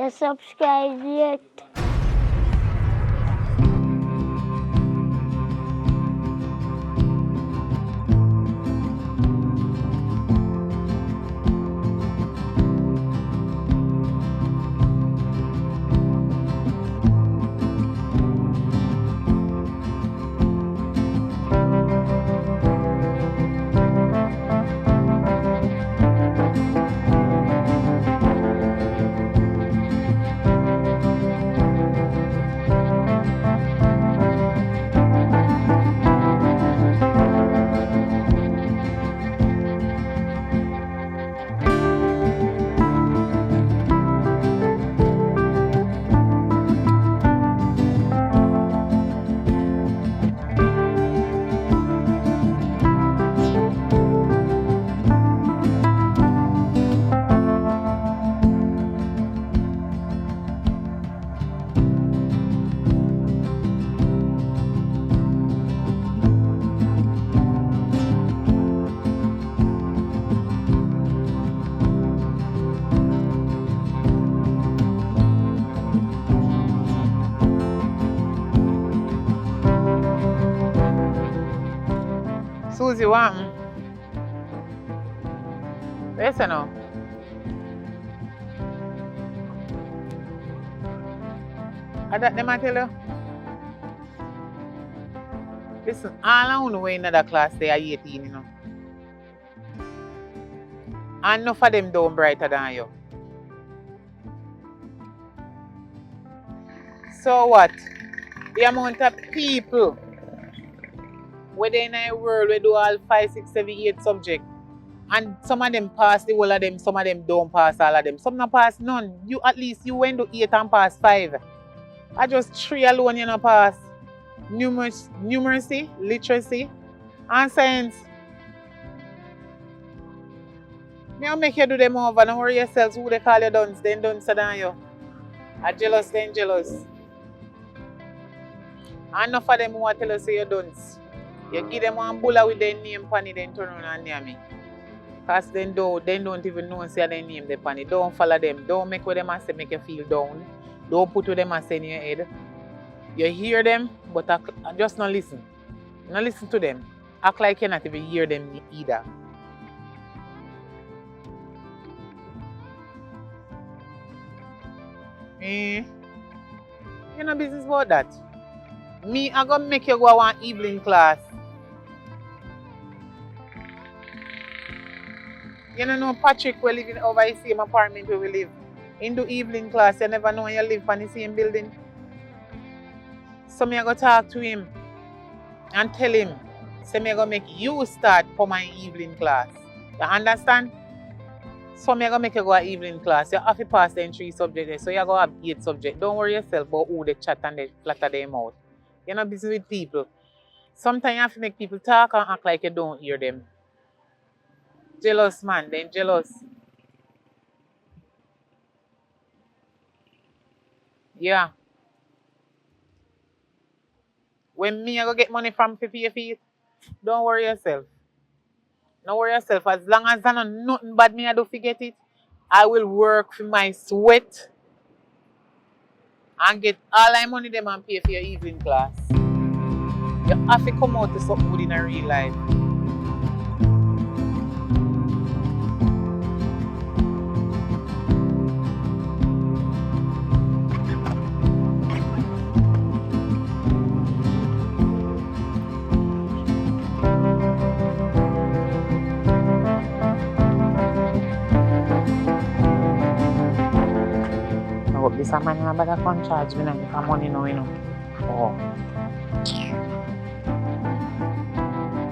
You subscribe yet? Susie, what happened? Listen now. I that them I tell you. Listen, all I know in another class they are 18, you know. And enough of them don't brighter than you. So what? The amount of people within a world we do all 5, 6, 7, 8 subjects. And some of them pass the whole of them, some of them don't pass all of them. Some not pass none. You at least you went to 8 and pass 5. I just 3 alone you not pass. Numeracy, literacy, and science. Now make you do them over. Don't worry yourselves who they call you dunce. Then dunce than you. A jealous, then jealous. And enough of them who want to tell us you're dunce. You give them one bulla with their name pan it, then turn around and near me. Because then don't even know say their name the pan it. Don't follow them. Don't make what them say make you feel down. Don't put what them say in your head. You hear them, but just not listen. Not listen to them. Act like you not even hear them either. You know business about that. Me, I gonna make you go one evening class. You know Patrick will live in over the same apartment where we live. In the evening class, you never know you live in the same building. So me I go talk to him and tell him, say me I go make you start for my evening class. You understand? So me I go make you go to evening class. You have to pass the 3 subjects, so you go have 8 subjects. Don't worry yourself about who they chat and they flatter them out. You're not busy with people. Sometimes you have to make people talk and act like you don't hear them. Jealous man, then jealous. Yeah. When me I go get money from for your feet, don't worry yourself. Don't worry yourself. As long as I know nothing bad me I do forget it, I will work for my sweat and get all my money them and pay for your evening class. You have to come out to something good in a real life. This man you better come charge me now for money now, you know. Oh.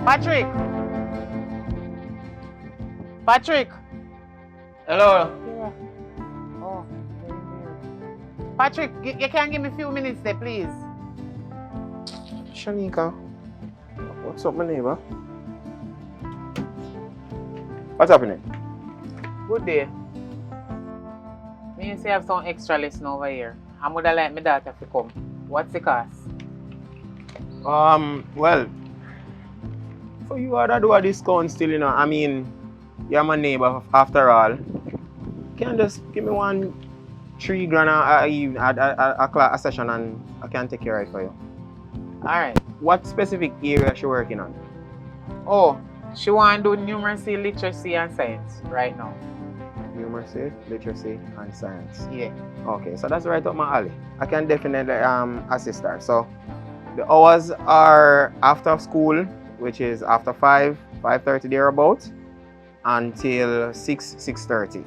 Patrick! Patrick! Hello. Yeah. Oh. Patrick, you can give me a few minutes there, please. Shanika. What's up, my neighbor? What's happening? Good day. Me say I have some extra lesson over here. I would like my daughter to come. What's the cost? Well, for you to do a discount still, you know. I mean, you're my neighbor after all. Can you just give me one $3,000 a session, and I can take care of it for you. Alright. What specific area she working on? Oh, she want to do numeracy, literacy, and science right now. Numeracy, literacy, and science. Yeah. Okay, so that's right up my alley. I can definitely assist her. So the hours are after school, which is after 5:30 thereabout, until 6:30.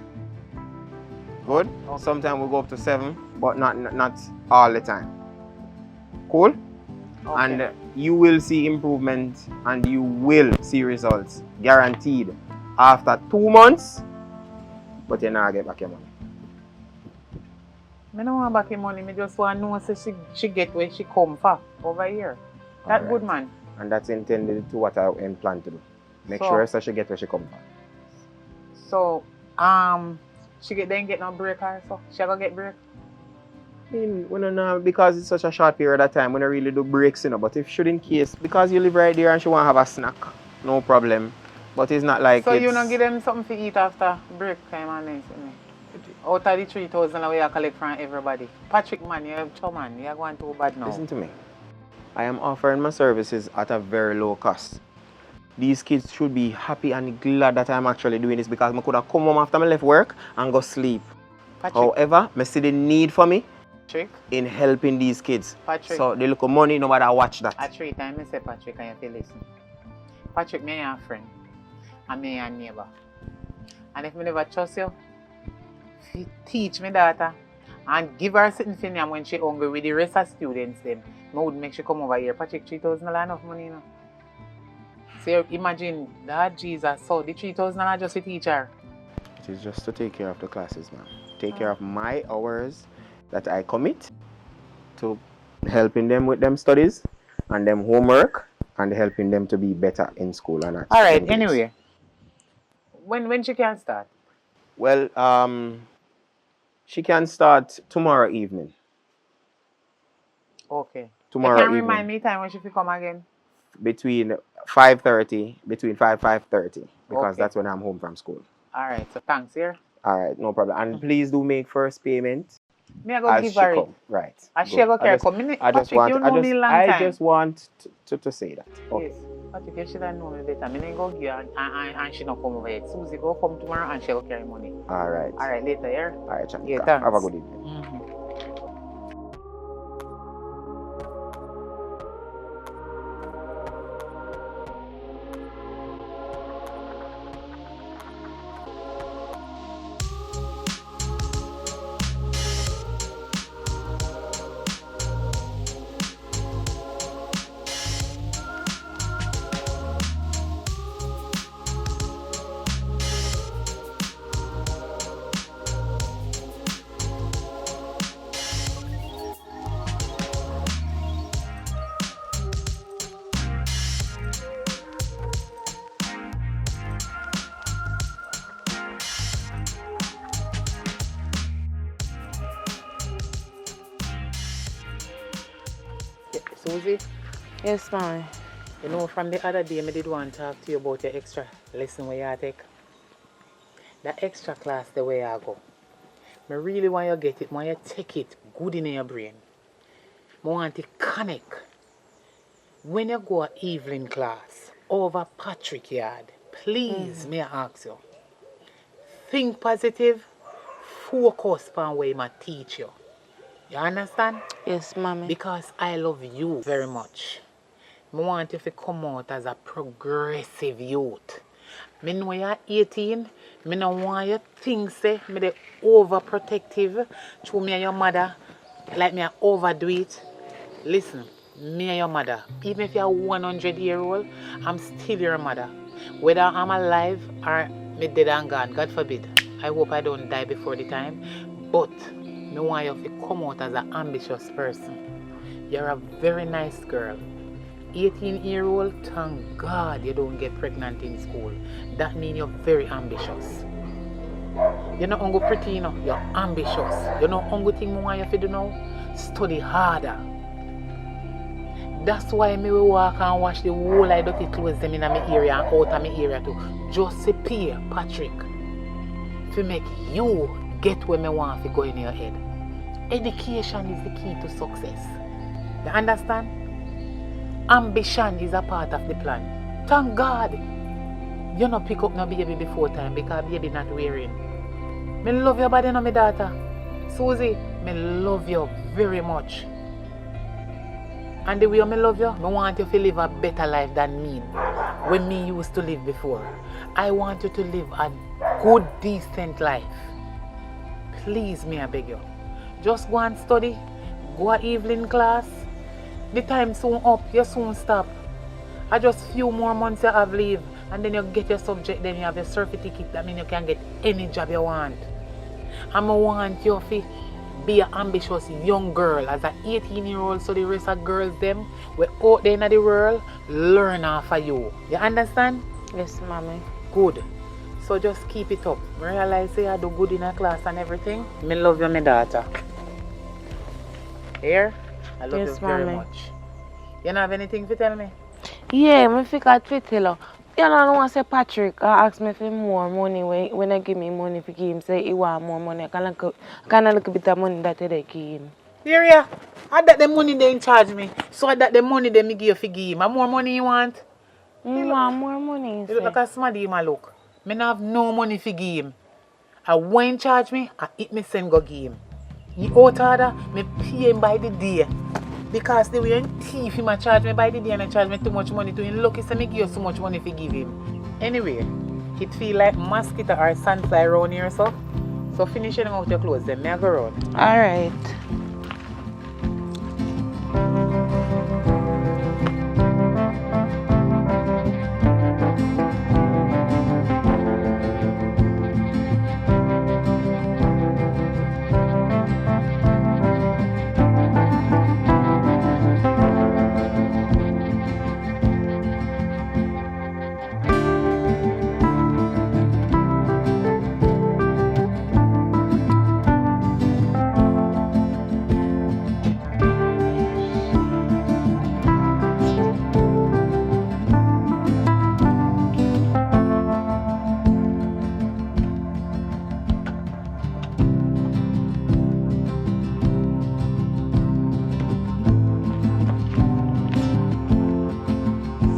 Good? Okay. Sometimes we go up to 7, but not all the time. Cool? Okay. And you will see improvement and you will see results, guaranteed, after 2 months, but you not get back your money. I don't want back your money, I just want to know so she get where she come from over here. That good man. And that's intended to what I plan to do. Make sure so she get where she come from. So, she didn't get no break or so? She gonna get break? I mean, we don't know, because it's such a short period of time, we don't really do breaks, you know. But if should in case, because you live right there and she want to have a snack, no problem. But it's not like so you don't give them something to eat after break time and nice, out of the 3,000 we collect from everybody. Patrick, man, you have two man, you're going too bad now. Listen to me. I am offering my services at a very low cost. These kids should be happy and glad that I'm actually doing this, because I could have come home after I left work and go sleep. Patrick. However, I see the need for me Patrick. in helping these kids. Patrick. So they look at money, no matter watch that. At 3 times, I say Patrick and you feel listen. Patrick, me your friend. And me your neighbor. And if I never trust you, teach me daughter and give her something for me when she hungry with the rest of students them. I would make she come over here. Patrick, 3,000 is enough money, you know. So imagine that Jesus, so the 3,000 is just to teach her. It is just to take care of the classes, ma'am. Take care of my hours that I commit to helping them with them studies and them homework and helping them to be better in school. And all right, anyway. When she can start? Well, she can start tomorrow evening. Okay. Tomorrow you can evening. Remind me time when she will come again? Between 5:30, between 5:30, because Okay. that's when I'm home from school. All right, so thanks here. All right, no problem. And please do make first payment Me I go as give she her it. come. Right. As she good. go carry come. Patrick, you know me long time. I just want to say that. Okay. Yes. Patrick, you should have known me better. I mean, go here and she not come over yet. Susie go come tomorrow and she will carry money. All right. All right, later, yeah? All right, Chanika. Yeah, thanks. Have a good evening. Mm-hmm. Susie? Yes, ma'am. You know, from the other day, I did want to talk to you about your extra lesson where you take. That extra class, the way I go. I really want you to get it, want you to take it good in your brain. I want to connect. When you go to evening class over Patrick yard, please, may I ask you, think positive, focus on where I teach you. You understand? Yes, mommy. Because I love you very much. I want you to come out as a progressive youth. I know you're 18. I don't want you to think say I'm overprotective to me and your mother. Like me I overdo it. Listen, me and your mother, even if you're 100-year-old, I'm still your mother. Whether I'm alive or me dead and gone, God forbid. I hope I don't die before the time. But I want you to come out as an ambitious person. You're a very nice girl. 18-year-old, thank God you don't get pregnant in school. That means you're very ambitious. You're not only pretty, you know, you're ambitious. You know, only thing I want you to do now, study harder. That's why I will walk and wash the whole of dirty clothes them in my area and out of my area too. Just to pay Patrick to make you get where I want to go in your head. Education is the key to success. You understand? Ambition is a part of the plan. Thank God you not pick up no baby before time because baby not wearing. Me love your body, no, my daughter. Susie, me love you very much. And the way I love you, I want you to live a better life than me. When me used to live before. I want you to live a good, decent life. Please, me, I beg you. Just go and study. Go to evening class. The time soon up, you soon stop. I just few more months you have leave. And then you get your subject, then you have your certificate. That means you can get any job you want. And I want you to be an ambitious young girl as an 18-year-old, so the rest of girls them we're out there in the world learn off of you. You understand? Yes, mommy. Good. So just keep it up. Realize you do good in a class and everything. Me love you, my daughter. Here? I love you very much. You don't have anything to tell me? Yeah, I forgot to tell her. You know, I say Patrick asked me for more money when I give me money for him. Say he want more money. I can look a bit of money that they give him. Here, yeah. I that the money they in charge me. So I that the money they me give for him. And more money you want? You want more money? You look like a smarty, my look. Me not have no money for give him. I when charge me, I eat me send go give him. He out order, me pay him by the day. Because the way thief him charge me by the day and I charge me too much money to him. Lucky say me give you so much money to give him. Anyway, it feel like mosquito or sandfly around here so. So finishing out your clothes then, may I go around? Alright.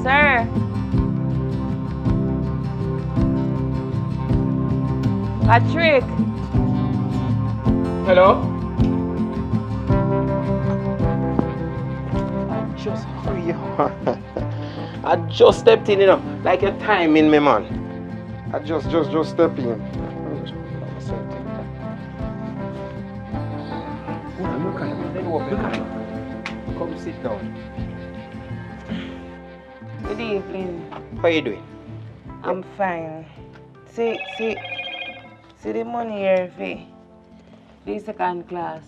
Sir. Patrick. Hello? I just hurry up. I just stepped in, you know, like a time in me, man. I just stepped in. Look at him. Come sit down. Good evening. How you doing? I'm fine. See the money here for the second class.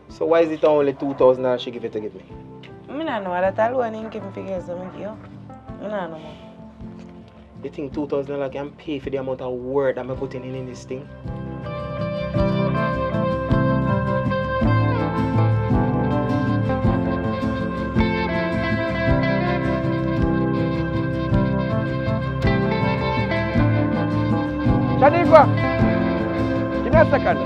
So why is it only 2,000 and she give it to give me? I don't know that alone didn't give me figures to make you. I don't know. You think 2,000 can pay for the amount of work that I'm putting in this thing? Shaniqua, give me a second.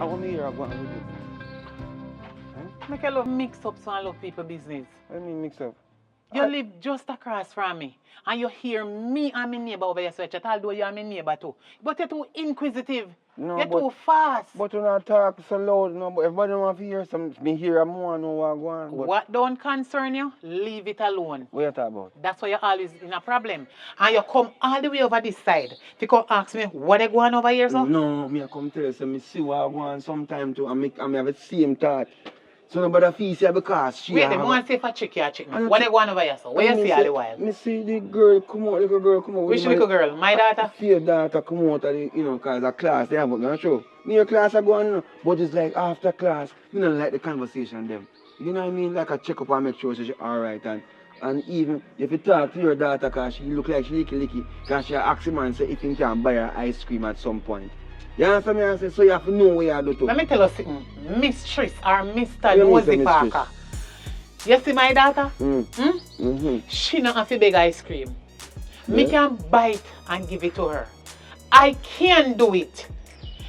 I want to hear about you. Make a love mix up so I love people business. What do you mean mix up? You live just across from me. And you hear me and my neighbor over here search, although you are my neighbor too. But you're too inquisitive. No, you're too fast. But you not talk so loud, no, but everybody want to hear something. Me hear more know what go on. What don't concern you, leave it alone. What you talk about? That's why you're always in a problem. And you come all the way over this side to come ask me what they going over here, so? No, me I come tell you, so me see what I want sometime too, and me have the same thought. So nobody feels here because she wait, them want to say for chick here, chick. What they going over here, so? Where you see all the while? Me see the girl come out, little girl come out. Which little girl? My daughter? Your daughter come out of the, you know, because of class, they haven't gone show. Me your class are going, but it's like after class, you don't like the conversation them. You know what I mean? Like I check up and make sure she's alright. And even if you talk to your daughter, because she look like she licky, because she ask him and say if he can buy her ice cream at some point. You understand me? I say, so you have to know where you do to. Let me tell you something. Mistress or Mr. Nosy Parker. You see my daughter? She not have to beg ice cream. Me can bite and give it to her. I can do it.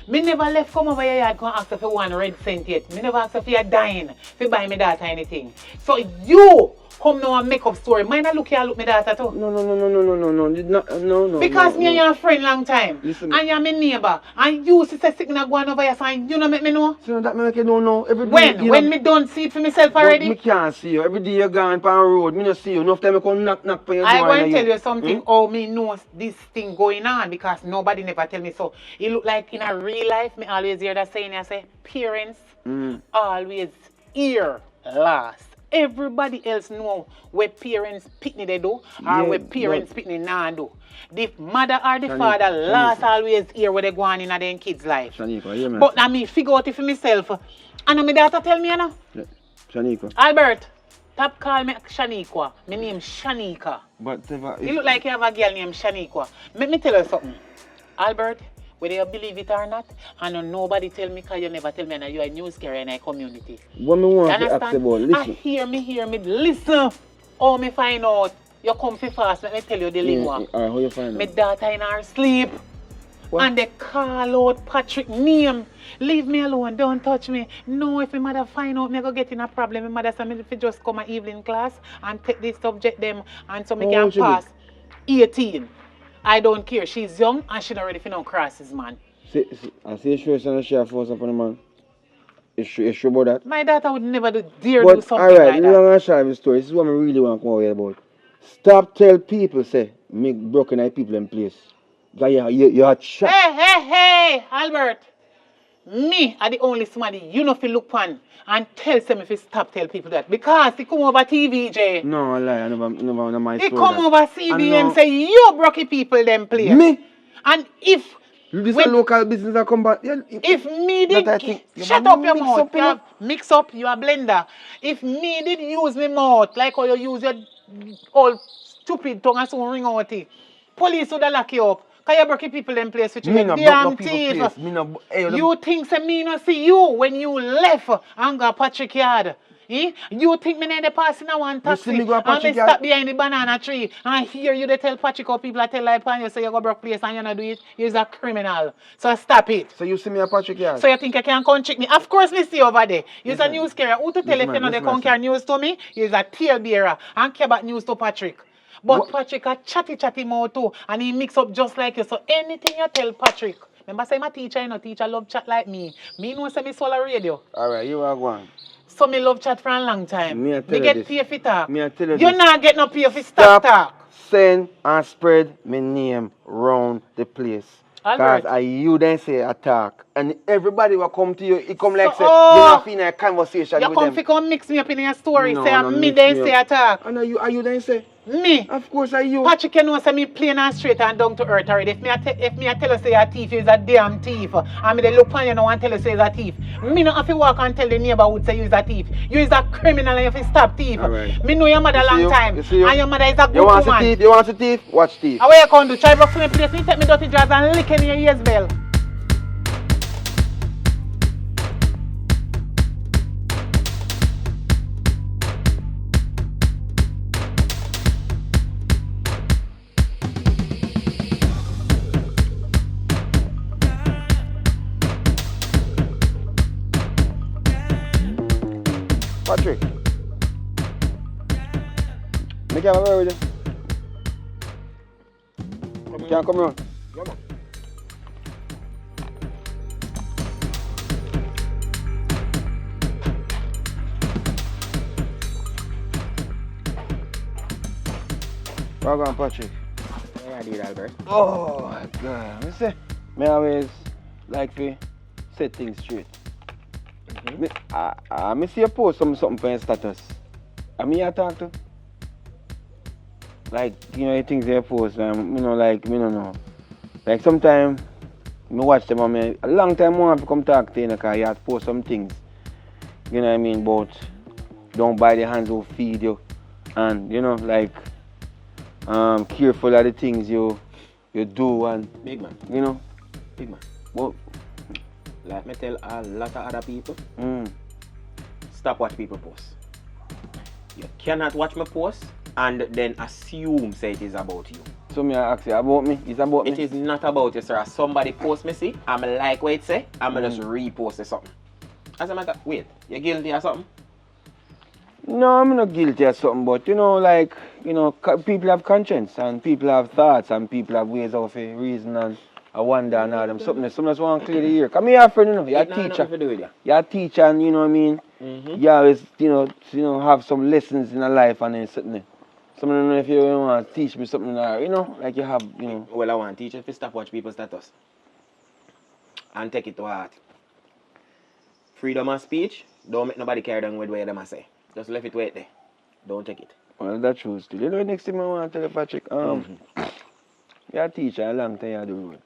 Me never left come over your yard and ask her for 1 red cent yet. Me never ask her for your dime to buy me daughter anything. So you come now and make up story. Mine look here, look me daughter too. No. Because me and your friend long time. Listen, and you're my neighbor. And you sister signal going over here, so you know make me know. So that make you don't know. Every When? day, When me don't see it for myself already? Me can't see you. Every day you're gone on the road. Me not see you. Enough time I come knock for your door. I going to tell you something. Oh, me knows this thing going on because nobody never tell me so. It look like in a real life, me always hear that saying. I say, parents always hear last. Everybody else know what parents picnic they do or what parents picnic nah do. The mother or the father last always hear what they go on in their kids' life. Shanika, but I mean, figure out it for myself. And my daughter tell me, you know. Shanika. Albert, stop call me Shanika. My name Shanika. But you look like you have a girl named Shanika. Let me tell you something. Albert, whether you believe it or not, and nobody tell me because you never tell me that you're a news carrier in a community. What me want to ask about, listen. I hear me, listen. Oh, me find out. You come for fast, let me tell you the lingua. How you find out? My daughter in her sleep. What? And they call out Patrick name. Leave me alone, don't touch me. No, if my mother find out, me go get in a problem. My mother said me if you just come to evening class and take this subject them and so me can pass 18. I don't care. She's young and she's not ready for no crosses, man. I see sure she's not share force upon the man. Is sure about that? My daughter would never dare do something alright, like that. I'm going to share the story. This is what I really want to come over about. Stop tell people, say, make broken eye people in place. You are chat. Hey, Albert. Me are the only somebody you know if you look on and tell them if you stop tell people that. Because he come over TV, Jay. No, I lie. I never my He story come that. over CB and say, you broke people them place. Me? And if... This is a local business that come back. If me did... Shut up your mouth. You mix up your blender. If me did use my mouth like how you use your old stupid tongue and so ring out it, police would have lock you up. Because you broke people in place with you. Damn thief. You think say me not see you when you left and go Patrick Yard. You think me need to pass in a one taxi and me stop behind the banana tree and hear you they tell Patrick how people tell lie and you say you go broke place and you not do it. You're a criminal. So stop it. So you see me at Patrick Yard? So you think you can come trick me? Of course me see over there. You're a news carrier. Who to tell if you know they come carry news to me? You're a tail bearer and care about news to Patrick. But Patrick a chatty mouth too and he mix up just like you. So anything you tell Patrick, remember say my teacher, you know, teacher love chat like me. Me know say me swallow radio. Alright, you are going. So me love chat for a long time. Me get paid for talk. Me tell you you not get no pay for stop talk. Send and spread my name round the place. Because you then say attack. And everybody will come to you. It come like say, you're not feeling a conversation with them. You come mix me up in your story. No, say me then say attack. And are you then say? Me? Of course are you. Patrick, you know say me plain and straight and down to earth already. If me I tell you say you're a thief, you're a damn thief. And me they look on you now and tell you say you're a thief. Me not have to walk and tell the neighborhood say you're a thief. You're a criminal and you have to stop thief. Right. Me know your mother long time. And your mother is a good woman. You want to thief? Watch thief. How you can do? Try to me place. Me take me dirty jaws and lick in your ears bell. Patrick, make a word with you. Can come around. Where are Patrick? Yeah, I did, Albert. Oh, God. I say, I always like to set things straight. I see you post something for your status. I mean, I talk to. Like, you know, the things they post, you know, like, me don't know. Like, sometimes, I watch them, a long time I have to come talk to you, because you have to post some things. You know what I mean, about don't buy the hands who feed you. And, you know, like, careful of the things you do and... Big man. You know? Big man. Well, like me tell a lot of other people, stop what people post. You cannot watch my post and then assume say it is about you. So me I ask you about me. It's about It me. is not about you, sir. Somebody post me see, I'm like what it say, I'm just repost it something. As a matter, wait, you guilty or something? No, I'm not guilty or something, but like, people have conscience and people have thoughts and people have ways of reason and I wonder and all them. Something just want to clear the ear. Come here, friend, you're a It not nothing teacher. to do with you. You're a teacher and you know what I mean? You always, have some lessons in your life and then something. So I don't know if you want to teach me something, like you have, Well, I want teachers to stop watch people's status and take it to heart. Freedom of speech, don't make nobody carry down with what them say. Just leave it wait there. Don't take it. Well, that's true still. You know, next thing I want to tell you, Patrick, you're a teacher, a long time you're the road.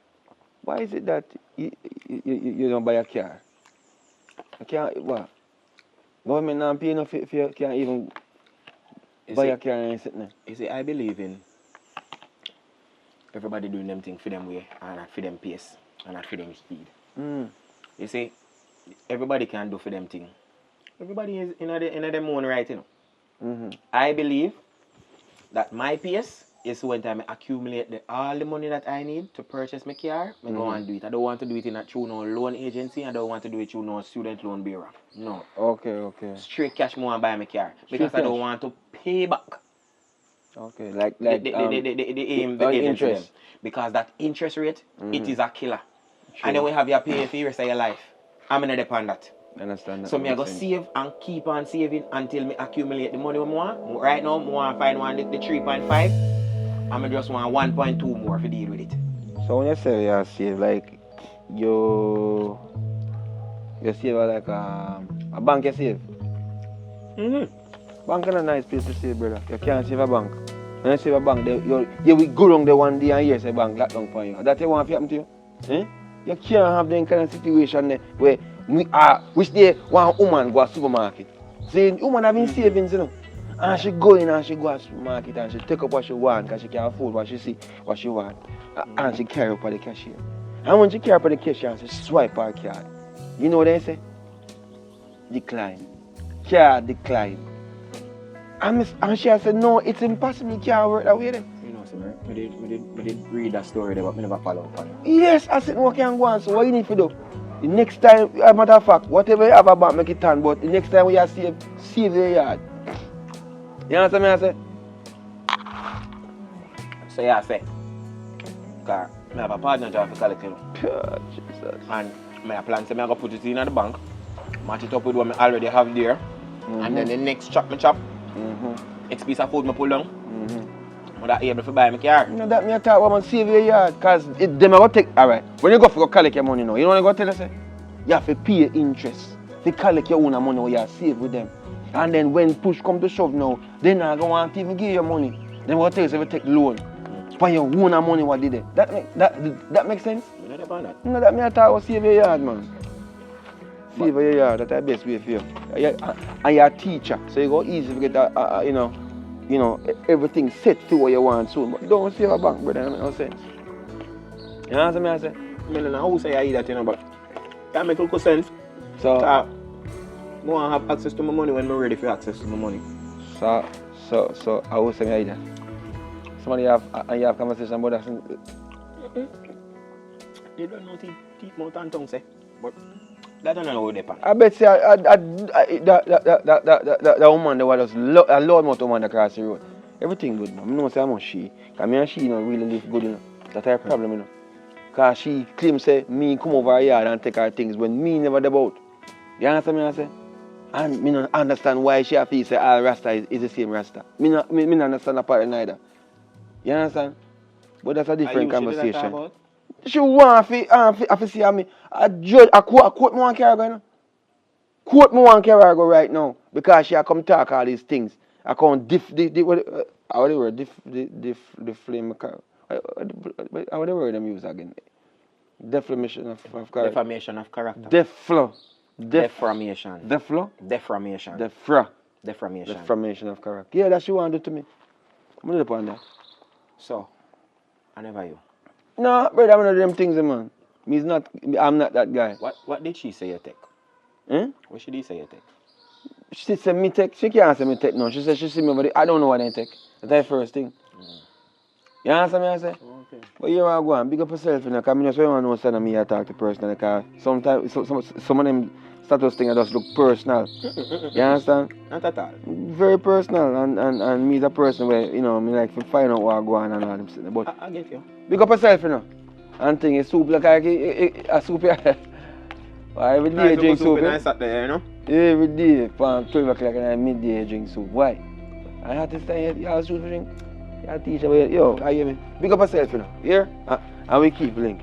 Why is it that you don't buy a car? You can't, what? Government not pay enough if you can't even buy a car and sit there. You see, I believe in everybody doing them things for them way and not for them pace and not for them speed. You see, everybody can do for them thing. Everybody is in them own right, I believe that my pace is when I accumulate all the money that I need to purchase my car, I go and do it. I don't want to do it through no loan agency. I don't want to do it through no student loan bureau. No. Okay. Straight cash more and buy my car. Because Straight I don't cash. want to pay back. Okay, like the agency interest. them. Because that interest rate, it is a killer. And then we have your pay for the rest of your life. I'm going to depend on that. I understand that. So me I go save and keep on saving until me accumulate the money I want. Right now, I want to find one the 3.5. I just want 1.2 more to deal with it. So when you say you save, like you save like a bank you save? Bank is a nice place to save, brother. You can't save a bank. When you save a bank, you will go wrong there one day and hear say bank lock down for you. That you want to happen to you? You can't have them kind of situation there where which day one woman go to supermarket. See, woman have been savings, And she go in and she go to the supermarket and she take up what she want because she can afford what she see, what she want. And she carry up at the cashier. And when she carry up at the cashier, she swipe her card. You know what they say? Decline. Card decline. And she said, no, it's impossible, you can't work that way then. You know, sir, we did read that story there, but we never follow up on it. Yes, I said, no, can go on. So what you need to do? The next time, as a matter of fact, whatever you have about, make it turn, but the next time we have save the yard. You understand me I say? So yeah, I say, because I have a partner job for collect, Oh, Jesus. And my plan is I go put it in at the bank, match it up with what I already have there, and then the next chop, next piece of food I pull down, I'm able to buy my car. You know that me I talk about save your yard, because them are going to take, alright, when you go for collect your money now, you know what I'm going to tell you say? You have to pay interest, to collect your own money or you have save with them. And then when push come to shove now, they not going to want to even give you money. They will tell you if you take loan. For your own money what did they? That makes sense? You know about that? No, that me I talk about save your yard, man. Save your yard, that's the best way for you. And you're a teacher, so you go easy to get everything set to what you want soon. But don't save a bank, brother, that make no sense. You know what I say? I don't know how say I eat that, but that makes little sense. So, I want to have access to my money when I'm ready for access to my money. so I will say me that. Somebody you have conversation about that. They don't know teeth, mouth and tongue say, but that don't know how they pan. I bet say that woman that was a loud mouth woman across the road. Everything good, man. I know say I'm she. Because me and she really live good, That's her problem, Because she claims say me come over her yard and take her things when me never about. You understand me I say? And me don't understand why she feel say all Rasta is the same Rasta. Me not understand that part neither. You understand? But that's a different conversation. She want to see me. A judge, a court me one carry go, Court me one carry go right now because she come talk all these things. I can't deflame. How the word them use again? Defamation of character. Defamation of character. Defamation. Defamation of character. Yeah, that's what she want to do to me. I'm not upon that. So, I never you. No, brother, I'm not them things, man. I'm not that guy. What did she say you take? Hmm? What should he say you take? she said me take. She can't say me take no. She said she see me, but I don't know what I take. That's the first thing. You understand me? I say. Okay. But you want to go and big up yourself, you know, because I just want to know that me I talk to personally, because sometimes some of them status things just look personal. You understand? Not at all. Very personal, and me as a person where, you know, me like to find out what go on and all them things. But I get you. big up yourself, you know. And thing is soup like a soup. I every day drink soup. Nice out there, you know. Every day from 12 o'clock and midday drink soup. Why? I had to stay here, you soup drink. You teacher, yo, I hear me. Big up yourself, you know. Here? And we keep link.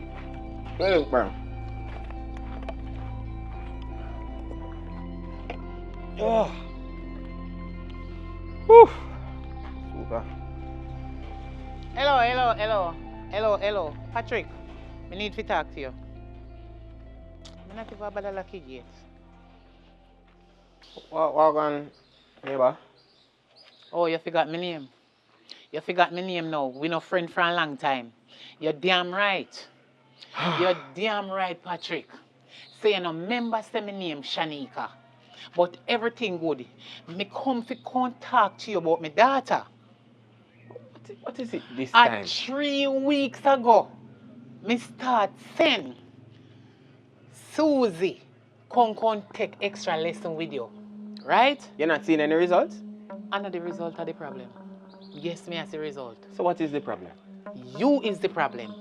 Well, bro. Oh. Whew. Super. Hello. Patrick, I need to talk to you. I'm not even about the lucky yet. What on, neighbor? Oh, you forgot my name. You forgot my name now. We no friend for a long time. You're damn right. You're damn right, Patrick. Say you no remember say my name Shanika. But everything good. Me come to talk to you about my daughter. What is it this time? 3 weeks ago, me start send Susie come take extra lesson with you. Right? You're not seeing any results? I know the result of the problem. Yes, me as the result. So what is the problem? You is the problem.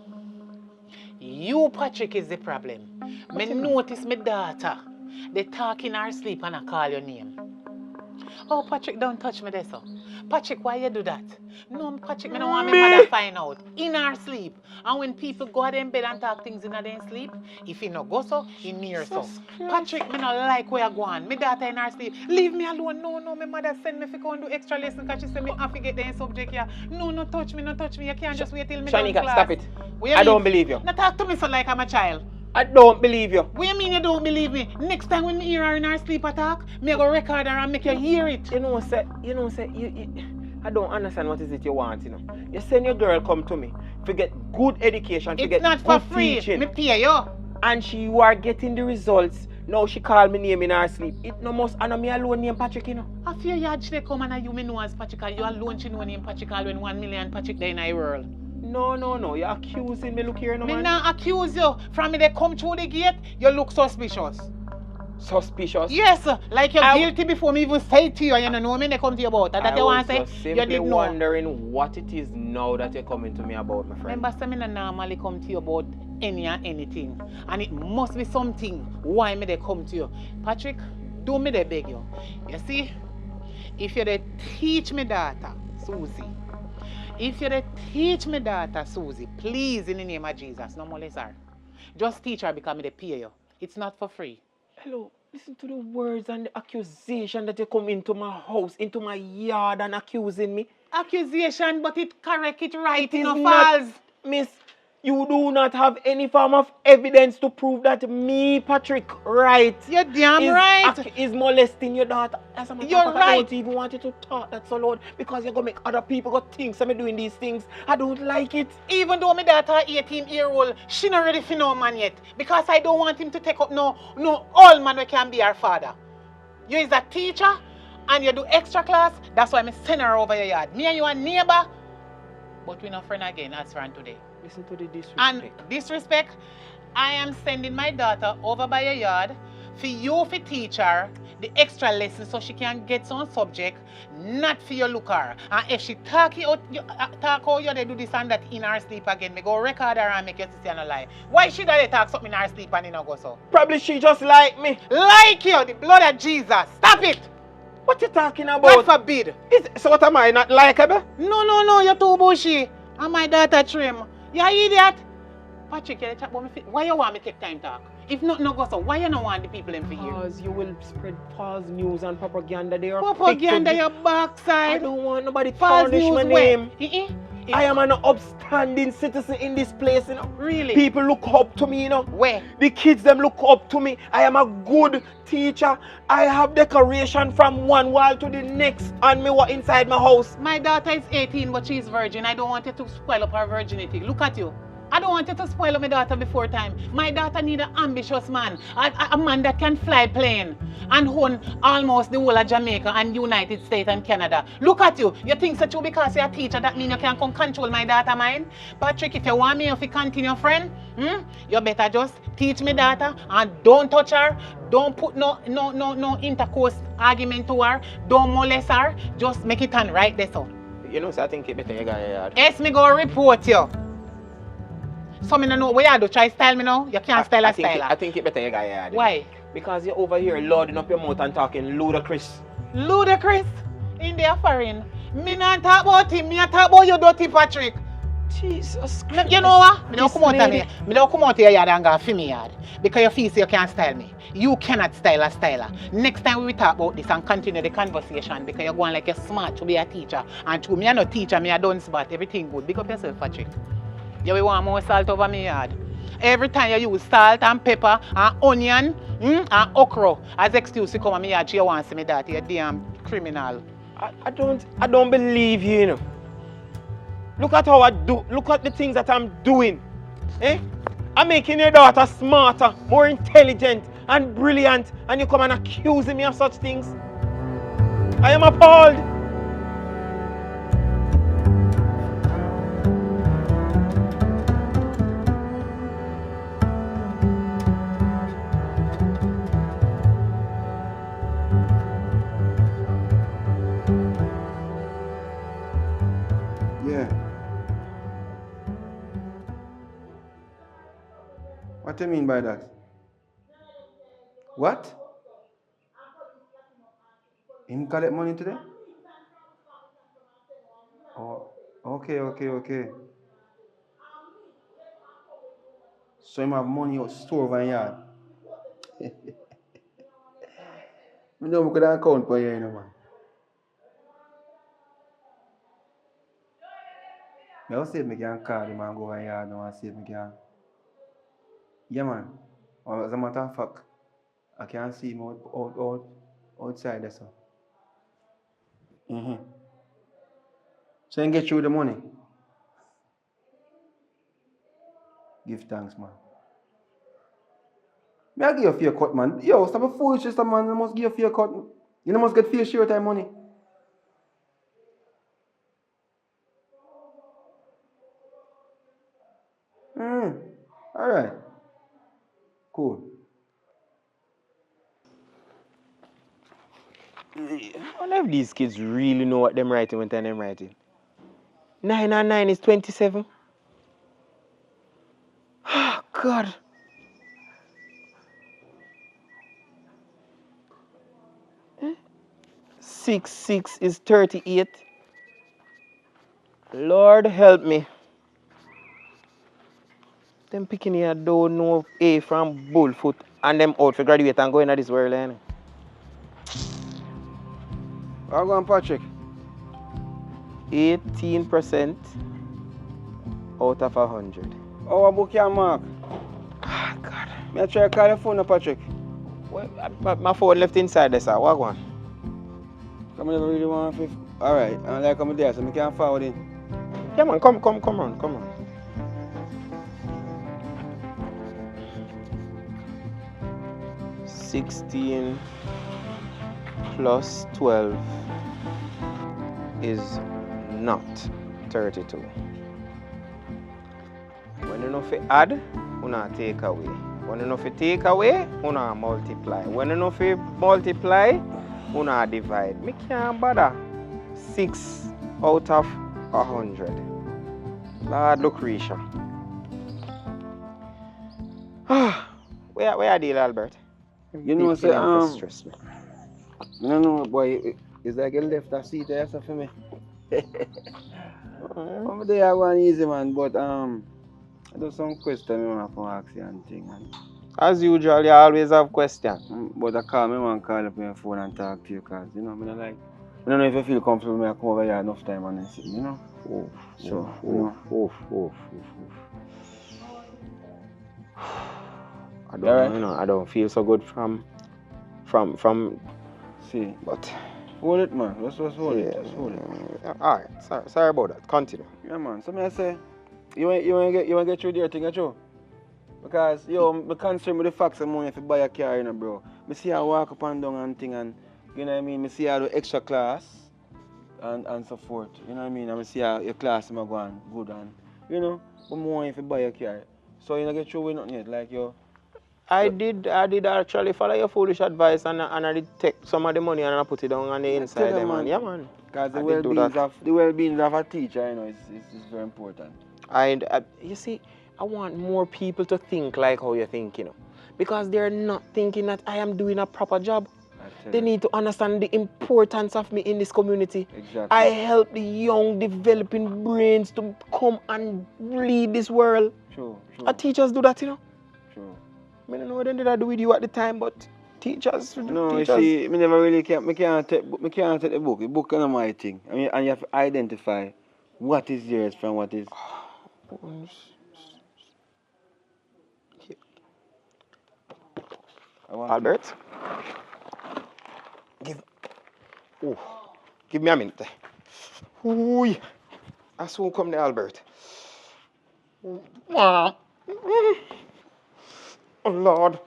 You, Patrick, is the problem. Me notice my daughter. They talk in her sleep and I call your name. Oh, Patrick, don't touch me there, so. Patrick, why you do that? No, Patrick, me don't want my mother find out. In her sleep. And when people go out in bed and talk things in their sleep, if he no go so, he near so. Patrick, me not like where you go on. My daughter in her sleep. Leave me alone. No, my mother send me to go and do extra lesson because she said me have to get the subject here. No, touch me. You can't just wait till me done Shanika, class. stop it. I don't believe you. Now talk to me so like I'm a child. I don't believe you. What you mean you don't believe me? Next time when me hear her in her sleep attack, me go record her and make you hear it. You know, I don't understand what is it you want, you know. You send your girl come to me to get good education, to get it's not good for free. teaching. Me pay you. And you are getting the results. Now she call me name in her sleep. It no must honor me alone name Patrick, you know. I fear you actually come and you me know as Patrick, you alone she know name Patrick when 1 million Patrick there in the world. No. You're accusing me. Look here, no me man. Me not accuse you. From me they come through the gate, you look suspicious. Suspicious? Yes, like you're guilty before me even say it to you and you don't know me they come to you about. That you want to say? I was simply wondering what it is now that you're coming to me about, my friend. Remember, I normally come to you about anything. And it must be something why me they come to you. Patrick, do me they beg you. You see, if you they teach me daughter, Susie, please in the name of Jesus, no molest her. Just teach her because me they pay you. It's not for free. Hello, listen to the words and the accusation that you come into my house, into my yard and accusing me. Accusation, but it correct, it right, it is no not, false. Miss, you do not have any form of evidence to prove that me, Patrick, right. You're damn right. Is molesting your daughter. As a matter You're of fact, right. I don't even want you to talk that so loud because you're going to make other people go think I'm doing these things. I don't like it. Even though my daughter 18-year-old, she not ready for no man yet. Because I don't want him to take up no all man who can be her father. You is a teacher and you do extra class. That's why I send her over your yard. Me and you are neighbor, but we're not friends again as friends today. Listen to the disrespect. And disrespect, I am sending my daughter over by your yard for you to teach her the extra lessons so she can get some subject, not for you look her. And if she talk how you they do this and that in her sleep again, me go record her and make you see no lie. Why should I talk something in her sleep and it not go so? Probably she just like me. Like you, the blood of Jesus. Stop it! What you talking about? God forbid. So what am I, not likable? No, you're too bushy. And my daughter trim. You idiot! Patrick, you chat about me. Why you want me to take time talk? If not no go so, why you don't want the people in for here? Because you will spread false news and propaganda there. Propaganda your backside. I don't want nobody to false tarnish news my name. Where? I am an upstanding citizen in this place, you know. Really? People look up to me, you know. Where? The kids them look up to me. I am a good teacher. I have decoration from one wall to the next on me what inside my house. My daughter is 18 but she's virgin. I don't want you to spoil up her virginity. Look at you. I don't want you to spoil my daughter before time. My daughter need an ambitious man. A man that can fly plane and own almost the whole of Jamaica and United States and Canada. Look at you. You think so too because you're a teacher that means you can come control my daughter mind? Patrick, if you want me to continue friend, you better just teach me daughter and don't touch her. Don't put no intercourse argument to her. Don't molest her. Just make it on right there so. You know, so I think it better you got your yard. Yes, me go report you. So me no know what you do. Try style me now. You can't style a styler. I think it better you got your yard. Why? Because you're over here loading up your mouth and talking ludicrous. Ludicrous? In their foreign. Me not talk about him. Me talk about you, dirty Patrick. Jesus Christ. You know what? Me don't come out here. Me don't come out here yard and go for me yard. Because you feel so you can't style me. You cannot style a styler. Next time we will talk about this and continue the conversation because you're going like you're smart to be a teacher. And to me, I'm not a teacher, me I don't spot. Everything good. Big up yourself, Patrick. You will want more salt over me yard. Every time you use salt and pepper and onion and okra as excuse to come at me yard, you want to see me that. You're a damn criminal. I don't believe you, you know. Look at how I do. Look at the things that I'm doing. Eh? I'm making your daughter smarter, more intelligent, and brilliant, and you come and accusing me of such things. I am appalled. Yeah. What do you mean by that? What? Him collect money today? Oh, okay. So him have money out store over yard. I know we could account for you, you know, man. I'll see if I can call him and go over yard now and see if I can. Yeah, man. As a matter of fact, I can see him outside there, so. So you can get through the money. Give thanks, man. May I give you a fair cut, man? Yo, stop a foolishness, man. You must give a fair cut. You must get fair share time money. Alright. Cool. I wonder if these kids really know what they're writing when they're writing. 9 and 9 is 27. Oh, God. Eh? 6 is 38. Lord help me. Them picking here don't know A from Bullfoot and them out for graduate and go into this world. Eh? How go on, Patrick? 18% out of 100. Oh, book your mark. Ah, God. May I try to call your phone now, Patrick? Well, my phone left inside there, sir. What one? Come on, really want to. Alright, and like I'm there, so I can forward in. Yeah, man, come on. 16 plus 12 is not 32. When you know if you add, you not take away. When you know if you take away, you not multiply. When you know if you multiply, you not divide. Me can't bother. 6 out of 100. Lord Lucretia. Where are you, Albert? You know, say, stress me. no, boy, it's like you left a seat there for me. Over there, I want easy, man, but I do some question I want to ask you and thing. As usual, you always have questions. But I want to call up your phone and talk to you, because, you know, I don't know if you feel comfortable, I come over here enough time and sit, you know? I don't feel so good from see, but hold it, man. Let's hold it. Alright, sorry about that. Continue. Yeah, man. So I say, you wanna get through there thing, true? Because yo, I'm concerned with the facts of money if you buy a car, you know, bro. I see I walk up and down and thing and you know what I mean, I see I do extra class and so forth. You know what I mean? I see how your class am going good and you know, but more if you buy a car. So you don't get through with nothing yet, like yo. I did actually follow your foolish advice and I did take some of the money and I put it down on the inside there, man. Yeah, man. Because the I did do that. well-being of a teacher, you know, is very important. And you see, I want more people to think like how you think, you know, because they're not thinking that I am doing a proper job. They need to understand the importance of me in this community. Exactly. I help the young developing brains to come and lead this world. True. Our teachers do that, you know. True. I don't know what they did I do with you at the time, but teachers. No, you see, me never really can't take the book. The book is not my thing. I mean, and you have to identify what is yours from what is. Albert, give me a minute. Ooh, I soon come there, Albert. Oh Lord.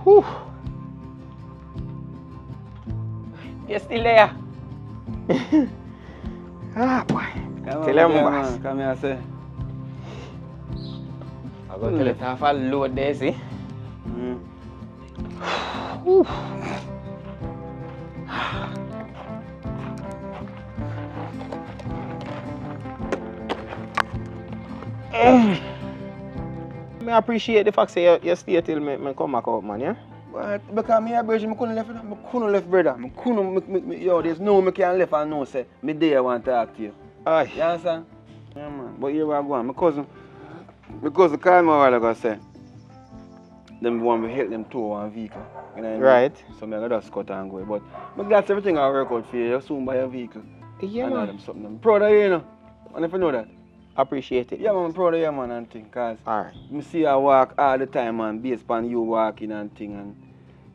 Whew. You're still there. Ah, boy. Tell him, boss. Come here, say. I'm going to let half a load there, see? I appreciate the fact that you stay till me come back out, man, yeah? But because me a bridge, I couldn't left, brother. Yo, there's no me can left and no say, me there want to talk to you. Aye. You understand? Yeah, man. But here I go on. My cousin called me a while ago say, them want me help them tow one vehicle. You know what I mean? Right. So I gotta just cut and go. But I'm glad everything will work out for you. You soon buy a vehicle. Yeah, I know man. them something. I'm proud of you, you know. And if you know that. Appreciate it. Yeah, man, I'm proud of you, man, and thing. Because alright. I see you walk all the time, man, based upon you walking and thing. And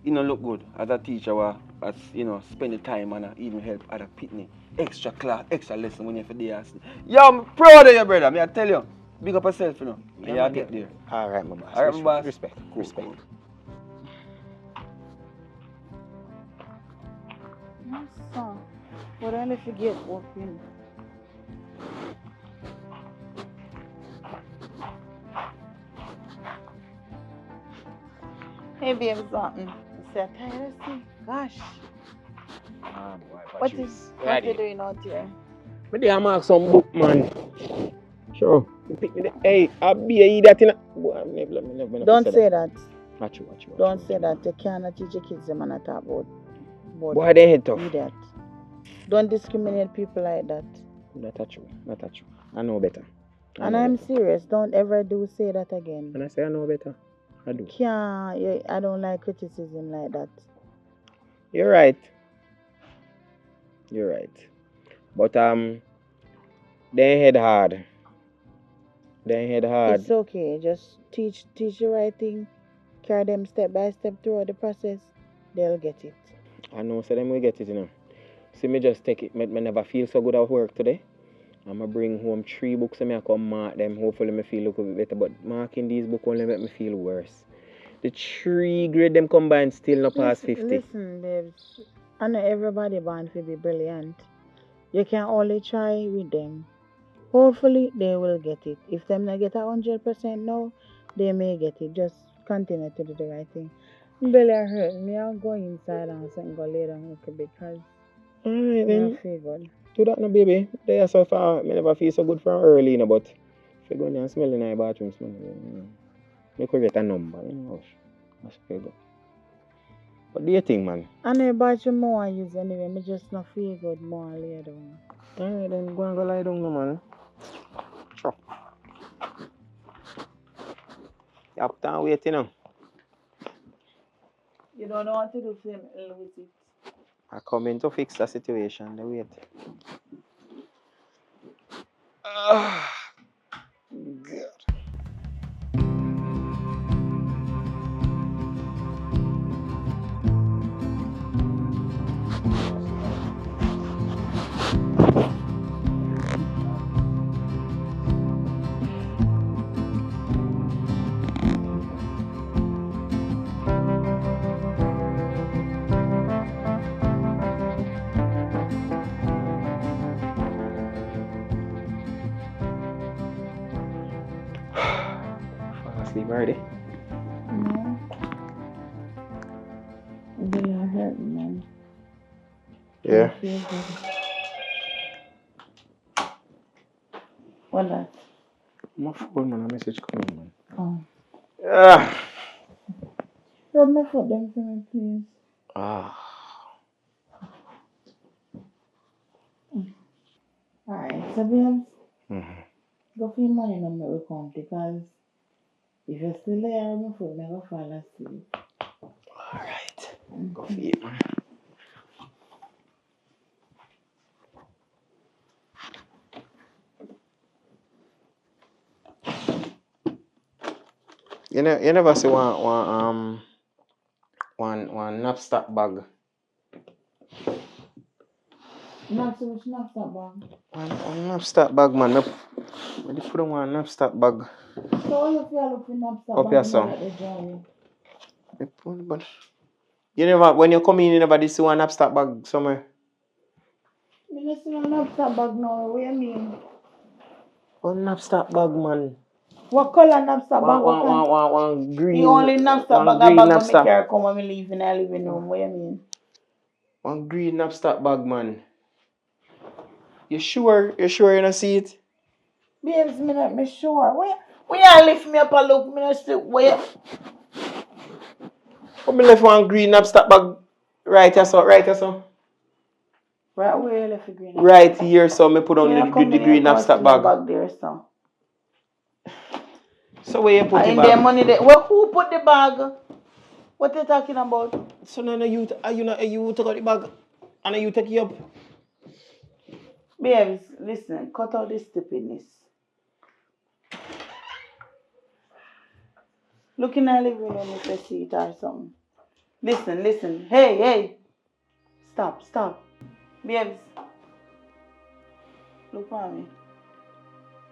you know, look good as a teacher, as you know, spend the time and even help other pitney. Extra class, extra lesson when you're there. Yo, I'm proud of you, brother. I tell you, big up yourself, you know. Yeah, get there. Alright, my boss. Alright, my boss. Respect. Cool, Respect. cool. No, sir. What I forget walking. Hey, babe, something. I said, tired of see. Gosh. Ah, boy, What you doing out here? But they mark some book, man. Sure. You pick me the, hey, I'll be a eat that in a... Boy, never Don't say that. Watch you. Don't say that. You cannot teach your kids them and not talk about Boy, they head tough. that. Don't discriminate people like that. Not at you. I know better. And I'm serious. Don't ever say that again. When I say I know better, I do. I don't like criticism like that. You're right. But they head hard. They head hard. It's okay. Just teach the right thing. Carry them step by step throughout the process. They'll get it. I know, so them will get it, you know. See, me just take it. Me never feel so good at work today. I'm going to bring home 3 books and I come mark them. Hopefully, me feel a little bit better. But marking these books only make me feel worse. The 3 grade them combined still not past 50. Listen, babes. I know everybody born to be brilliant. You can only try with them. Hopefully, they will get it. If them not get 100% no, they may get it. Just continue to do the right thing. Belly hurt me. I'll go inside and go lay down a little bit because Alright, I then. feel good. Do that now, baby. They are so far. Me never feel so good from early, you know, but if you go in there and smell in the bathroom, you could get a number, you know. That's pretty good. What do you think, man? I know bathroom more I use anyway. Me just not feel good more lay down. Alright, then go and go lie down, no, man. Sure. You have to wait, you know. You don't know what to do for him with it. I come in to fix the situation. They wait. God. Fall asleep already. No. They are hurting, man. Yeah. I feel good. What that? My phone, man. A message coming, man. Oh. Ah. Rub my foot down for me, please. Ah. Alright, so babes, Mm-hmm. go for your money on my account because if you're still there on my foot, I'm going to fall asleep. Alright. Go for it, man. You never see one knapsack bag. Not so much knapsack bag. One knapsack bag, man. I just put on one knapsack bag. So you feel look for knapsack Up bag here, and so. let the dry. But you never, when you come in, you never did see one knapsack bag somewhere. I don't see no knapsack bag now. What you mean? One knapsack bag, man. What color knapsack bag? One green. The only knapsack one bag green when me knapsack. carry come when me leave in the living room. What you mean? One green knapsack bag, man. You sure? You sure you don't see it? Babes, me not me sure. Where you lift me up and look me not see where? But me left one green knapsack bag right here, so. Right where you left the green? Right here, so me put on the green knapsack bag. Bag there, so. So where you put the In bag? there money there. Well, who put the bag? What you talking about? So now you took out the bag and you take it up. Babes, listen, cut out this stupidness. Look in the living room if you see it or something. Listen. Hey. Stop. Babes. Look at me.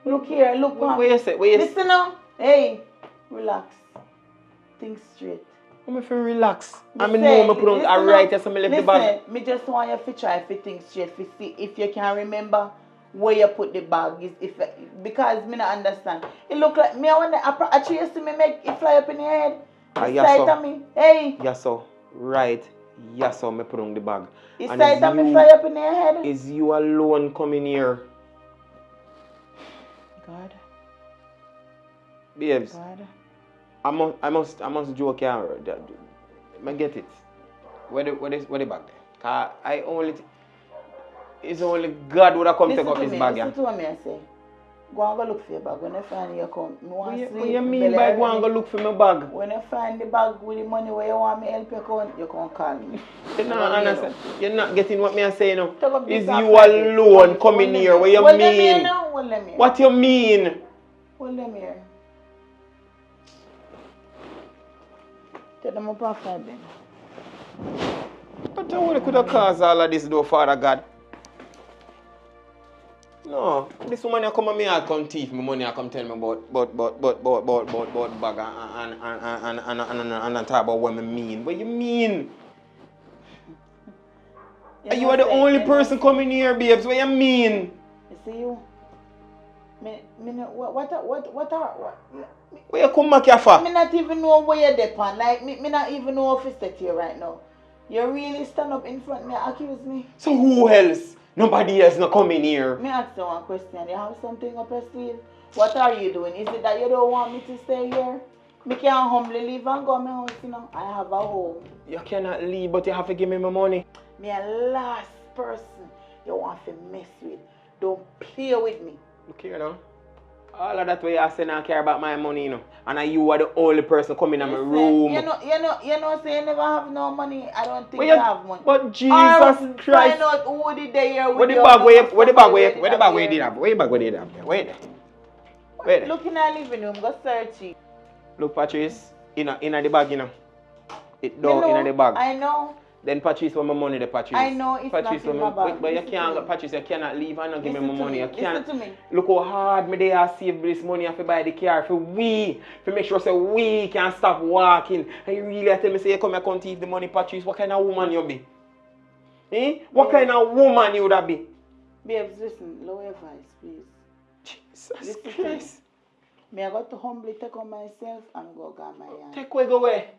Look here, look at me. Where you say? Listen now. Hey, relax. Think straight. I'm if you relax. I know me put on a right here, so me left the bag. Listen, me just want you to try to think straight to see if you can remember where you put the bag. Because me not understand. It look like me I want to actually you see me make it fly up in your head. Yes, so. Me. Hey. Yes, so. Right. Yes, so me put on the bag. It's like that me fly up in your head. Is you alone coming here? God. Babes. God. I must joke here. I get it. Where the bag there? Cause it's only God would have come take up his bag. Listen to what I say. Go and go look for your bag. When you find your account, me want to see. What you mean by go and go look for my bag? When you find the bag with the money where you want me help your account, you can call me. You not understand. You're not getting what me I say now. Is you alone alone coming here? What you mean? What you mean? Hold them here. Take them up off that then. But what could have caused all of this though, Father God? No, this woman come and me I come thief me money, I come tell me about bag and talk about what I mean. What you mean? You are the only person coming here, babes. What you mean? You see you? What? Where you come back here for? Me not even know where you're depend. Like me not even know if it's that here right now. You really stand up in front of me and accuse me? So who else? Nobody else not coming here. Me ask you one question. You have something up your sleeve? What are you doing? Is it that you don't want me to stay here? Me can humbly leave and go to my house, you know. I have a home. You cannot leave, but you have to give me my money. Me a last person you want to mess with. Don't play with me. Look here now. All of that way I say I care about my money, you know. And you are the only person coming in my room. You know, say you never have no money. I don't think you have money. But Jesus Christ. Christ. Find out who did they here with Where the you. bag where the bag did have? Where the bag did have? Wait. Look in our living room, go search it. Look, Patrice, in the bag, you know. It down in the bag. I know. Then Patrice, where my money the Patrice? I know it's Patrice, not in my bag. But you can't, Patrice, you cannot leave and not give me my money. You can't. Listen to me. Look how hard me they are save this money and to buy the car for we, to make sure say we can stop walking. And you really tell me say you come here come thief the money, Patrice. What kind of woman you be? Eh? What kind of woman you would be? Babes, listen, lower your voice, please. Jesus Christ. Me I got to humbly take on myself and go get my hand. Take away, go away.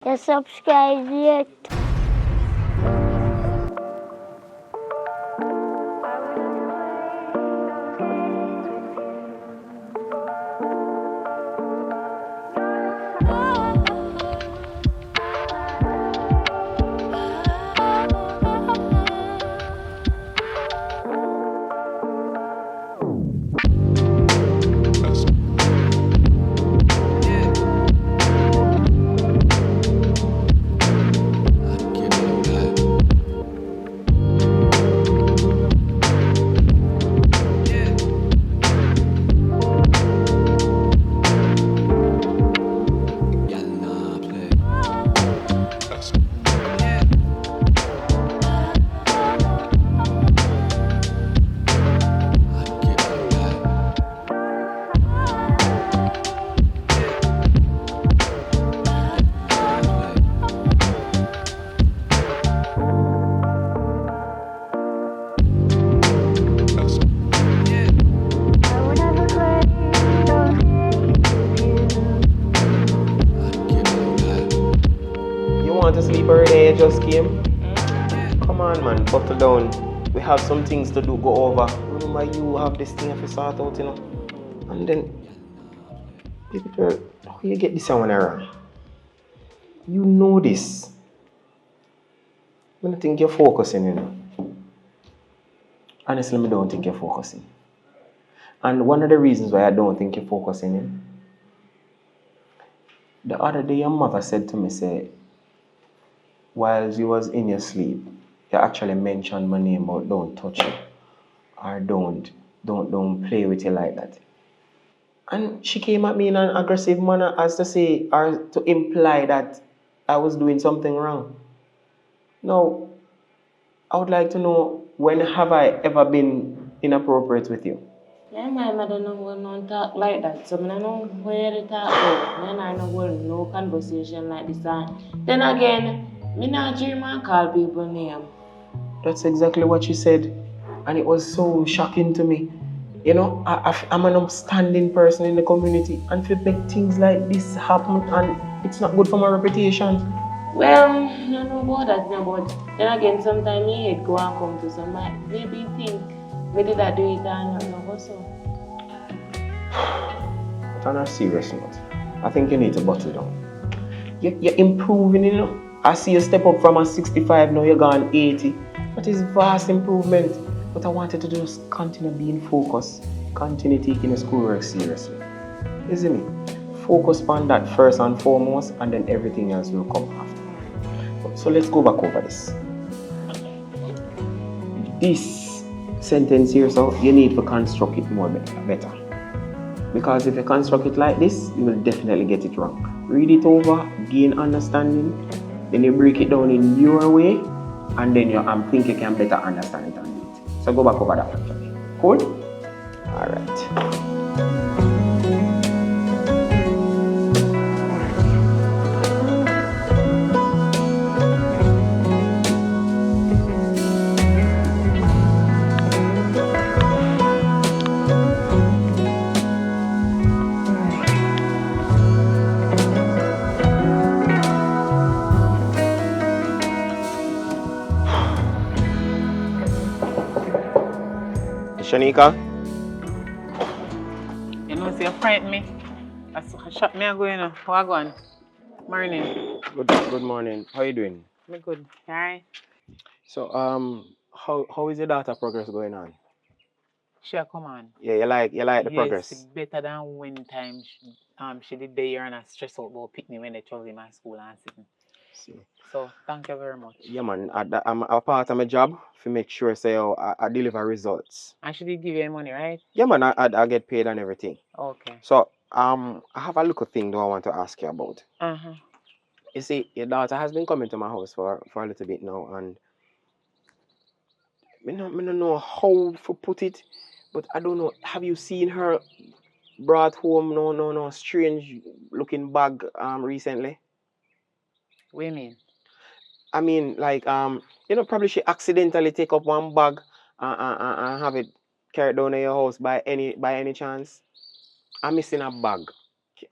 You subscribe yet? Want to sleep already? You just came? Come on, man, buckle down. We have some things to do, go over. Remember, you have this thing to sort out, you know. And then, baby girl, how you get this one around? You know this. I don't think you're focusing, you know. Honestly, I don't think you're focusing. And one of the reasons why I don't think you're focusing, the other day your mother said to me, say, while you was in your sleep, you actually mentioned my name, but don't touch it. Or don't play with it like that. And she came at me in an aggressive manner as to say, or to imply that I was doing something wrong. Now, I would like to know, when have I ever been inappropriate with you? Yeah, my mother don't talk like that, so I don't know where to talk about. I don't want no conversation like this. Then again, I not dream and call people name. That's exactly what she said. And it was so shocking to me. You know, I'm an upstanding person in the community, and to make things like this happen, and it's not good for my reputation. Well, I don't know about that now, but then again, sometimes my head go and come to somebody. Maybe think, maybe that do it and not go so. But on a serious note, I think you need to bottle down. You're improving, you know. I see you step up from a 65, now you're gone 80. That is vast improvement. But I wanted to just continue being focused, continue taking your schoolwork seriously. You see me? Focus on that first and foremost, and then everything else will come after. So let's go back over this. this sentence here, so you need to construct it more better. Because if you construct it like this, you will definitely get it wrong. Read it over, gain understanding, then you break it down in your way, and then you think you can better understand it and do it. So go back over that one for me. Cool? Alright. Shanika? You know, see, you frighten me. I shot me, I go in. How I go on? Morning. Good morning. How you doing? Me good. Alright. So how is your daughter progress going on? She a come on. Yeah, you like the Yes, progress? better than when time she did the year and I stress out about picnic when they travel in my school and sitting. See. So thank you very much. Yeah man, I'm a part of my job to make sure say I deliver results. And she did give you money, right? Yeah man, I get paid and everything. Okay. So I have a little thing though I want to ask you about. Uh-huh. You see, your daughter has been coming to my house for a little bit now, and I don't know how to put it, but I don't know. Have you seen her brought home no strange looking bag recently? What do you mean? I mean, like probably she accidentally take up one bag and have it carried down to your house by any chance. I'm missing a bag,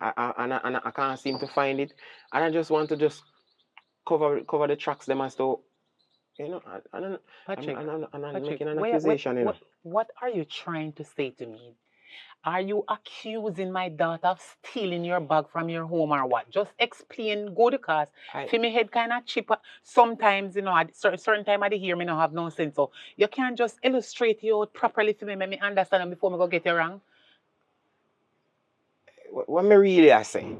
and I can't seem to find it, and I just want to just cover the tracks them as though, I don't. Patrick, I'm making an accusation, what are you trying to say to me? Are you accusing my daughter of stealing your bag from your home or what? Just explain, go to class. For me head kind of chip. Sometimes, at certain time of the year, me not have no sense. So you can't just illustrate you out properly for me, make me understand before me go get it wrong. What me really I say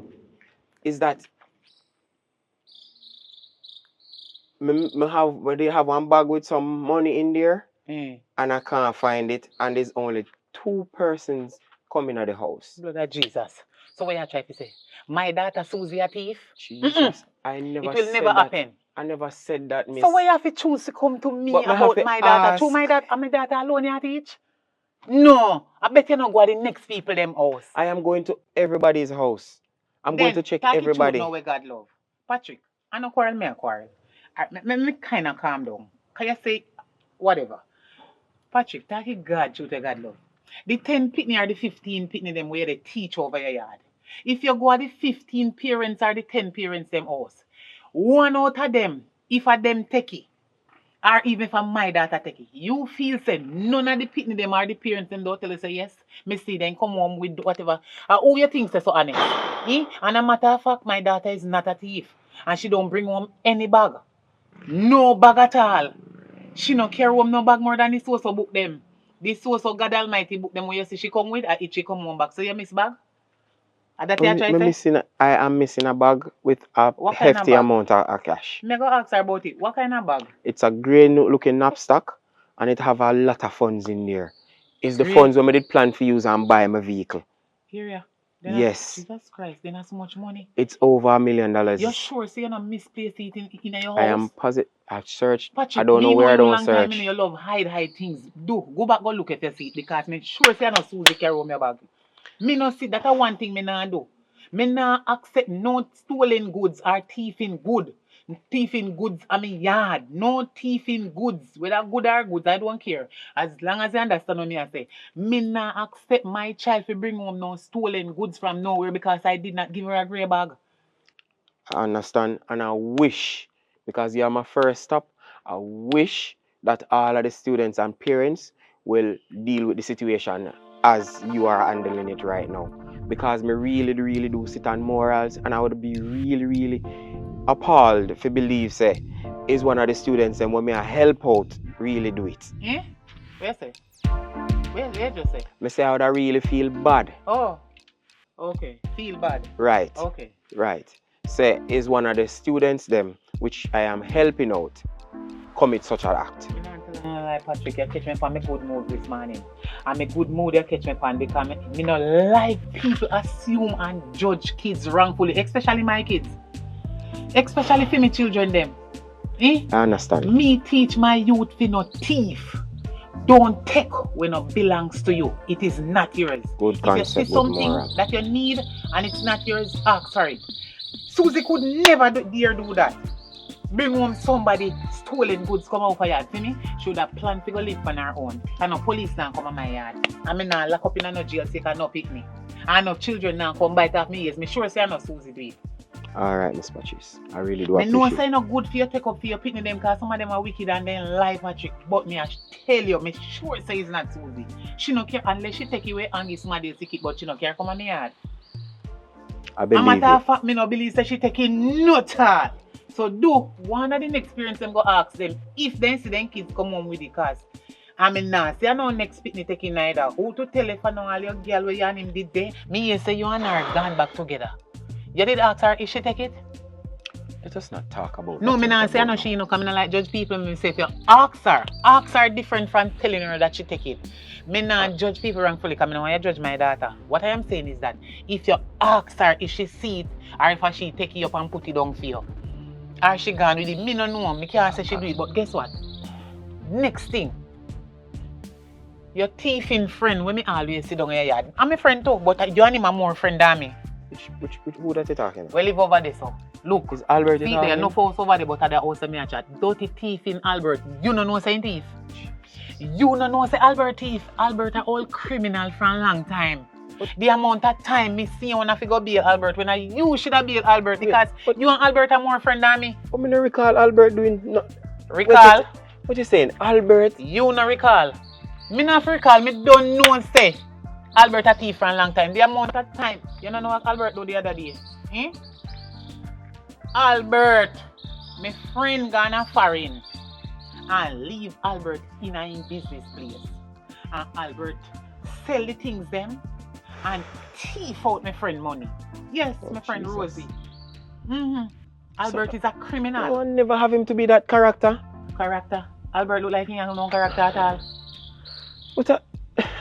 is that they have one bag with some money in there, and I can't find it, and there's only 2 persons coming at the house. Blood of Jesus. So what you trying to say? My daughter Susie a thief? Jesus, I never. It will never happen. I never said that, miss. So why you have to choose to come to me But about my daughter? To my daughter alone you teach? No, I bet you not go to the next people them house. I am going to everybody's house. I'm going to check everybody. Know where God love. Patrick, I no quarrel, me a quarrel. Me kind of calm down. Can you say whatever? Patrick, talk to God, truth to God love. The 10 pitney or the 15 pitney them where they teach over your yard. If you go to the 15 parents or the 10 parents them house, one out of them, if a them techie, or even if my daughter take it, you feel say none of the pitney them or the parents them don't tell you say yes, me see them come home with whatever. Who you think say so honest? And a matter of fact, my daughter is not a thief. And she don't bring home any bag. No bag at all. She no carry home no bag more than the so book them. The so God Almighty book them where you see she come with, and she come home back. So you miss bag? That you try say? I am missing a bag with a hefty amount of cash. Me go ask her about it. What kind of bag? It's a grey looking knapsack, and it have a lot of funds in there. It's the funds when I did plan to use and buy my vehicle. Here. Yes. Jesus Christ, then that's so much money. It's over $1 million. You're sure? So you're not misplaced it in your house? I am positive. I've searched. Patrick, I don't know where I don't search. You love hide things. Go back, go look at your seat because me sure say you're not Susie carry home your bag. Me no see that one thing me nah do. Me nah accept no stolen goods or thieving good. Thieving goods I mean yard. No thieving goods. Whether good or goods, I don't care. As long as you understand what me I say. Me nah accept my child to bring home no stolen goods from nowhere because I did not give her a grey bag. I understand, and I wish, because you are my first stop, I wish that all of the students and parents will deal with the situation as you are handling it right now. Because me really do sit on morals, and I would be really appalled if you believe say is one of the students and when me I help out really do it. Eh? Where say? Where just say? Me say I would really feel bad. Oh. Okay. Feel bad. Right. Okay. Right. Say is one of the students them which I am helping out commit such an act. You don't tell Like Patrick, you catch me on my good mood this morning. And my good mood you catch me on because me no like people assume and judge kids wrongfully, especially my kids. Especially for me children them. Eh? I understand. Me teach my youth for no thief. Don't take when it belongs to you. It is not yours. Good if concept, you see good something moral. that you need and it's not yours, sorry. Susie could never dare do that. Bring home somebody stolen goods come out of her yard. See me? Should have planned to go live on her own. And no police now come on my yard. I mean now lock up in no jail so no pick me. And no children now come bite off me ears. Me sure say I know Susie do it. Alright, Miss Patrice. I really do I know appreciate say not good for you take up for your picnic them because some of them are wicked and then life a trick. But me I tell you, me sure say it's not Susie. She no care unless she take you away and give somebody else ticket, but she no care come on my yard. I believe matter of you. fact, me no believe that she taking no thought. So do one of the next experience them go ask them if they see them kids come home with the cars. I mean now, see I know next picnic taking neither. Who to tell if I know all your girl where you and him did there? Me you say you and her gone back together. You did ask her if she take it? Let us not talk about No, me not say I know she no come in like judge people. Me say if you ask her different from telling her that she take it. Me not judge people wrongfully because I don't want you judge my daughter. What I am saying is that if you ask her if she see it or if she take it up and put it down for you, or she gone with it, me no know. Me can't say she do it, but guess what? Next thing, your thieving friend when me always sit down in your yard. I'm a friend too, but you and him are more friend than me. Which who that you talking about? We live over there, so. Look, Is Albert see in there, no house over there, but at the house of me a chat. Dirty thief in Albert. You no know saying thief. You no know say Albert thief. Albert a old criminal for a long time. The amount of time me see you when I go bail Albert when you should have bail Albert because you and Albert are more friend than me. But me no recall Albert doing no. Recall? What you saying? Albert? You no recall. Me not recall, me don't know say Albert a thief for a long time. The amount of time. You don't know what Albert do the other day. Eh? Albert, my friend gone a foreign and leave Albert in a business place. And Albert sell the things them and thief out my friend money. Yes, my friend Jesus. Rosie. Albert is a criminal. No one never have him to be that character. Character. Albert look like he has no character at all. But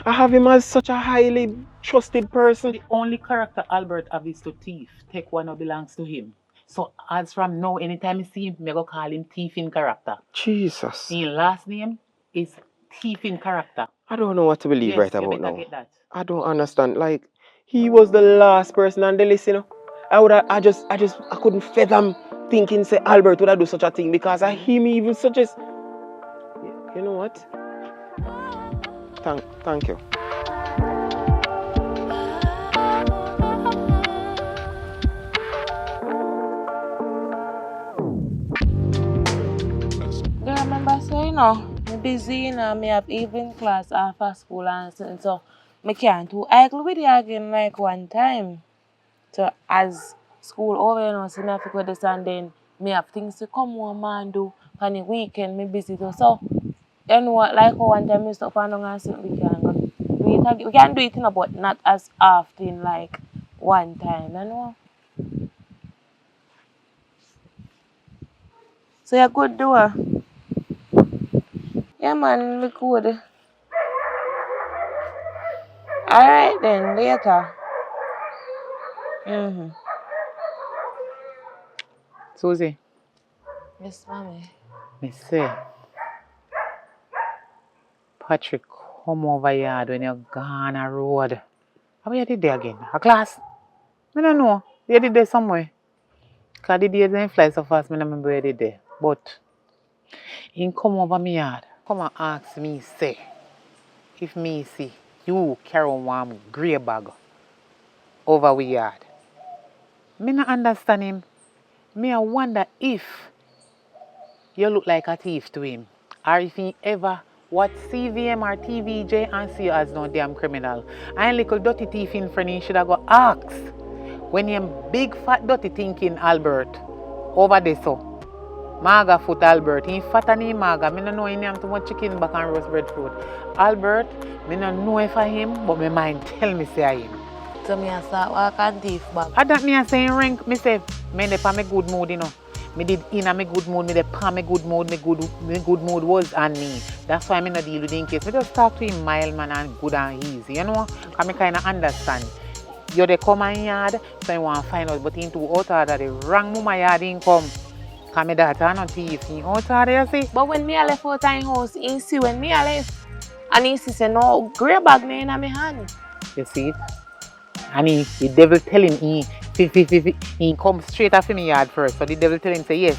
I have him as such a highly trusted person. The only character Albert have is to thief. Take one that belongs to him. So as from now, anytime I see him, I go call him thief in character. Jesus. His last name is thief in character. I don't know what to believe right you about better now. get that. I don't understand. Like, he was the last person on the list, you know. I couldn't fathom thinking say Albert would do such a thing because I hear me even suggest. You know what? Thank you. I remember saying, I'm busy, me have evening class after school and something, so I can't do idle with you again like one time. So as school over, so I have to go this and then me have things to come home and do. On the weekend, me busy too. So, you know what, like one time we stop and and sit, we can go do it again. We can do it, but not as often like one time, you know. So you could do it. Yeah, man, we could. Alright then, later. Susie, Yes, mommy. me say, Patrick come over here when you're gone a road. How you did there again? A class? I don't know. You did there somewhere. Because the days didn't fly so fast, I don't remember where you did there. But he come over me yard. Come and ask me, say, if me see you carry one grey bag over we yard. Me not understand him. Me I wonder if you look like a thief to him. Or if he ever watch CVM or TVJ and see you as no damn criminal. And little dirty thief in front of you should have go ask. When him big fat dirty thinking Albert over there so. Maga foot Albert. He fat and he maga. Me no know him too much chicken back and roast breadfruit. Albert, me no know if I him, but my mind tell me say I him. So me I start walk and thief bag. I that me a saying rank, me say, me dey for me good mood, you know. Me did in a me good mood, me did palm me good mood, me good mood was on me. That's why me not deal with him in case. Me just talk to him mild man and good and easy, you know? Cause me kinda understand. You dey come in yard, so you want to find out, but in too out order, the wrong mama yard in come. Cause me daughter not thief, he out order, you see? But when me a left out in house, he see when me a left. And he see say no grey bag me in my hand. You see it? And the devil tell him he come straight after me yard first. So the devil tell him say yes,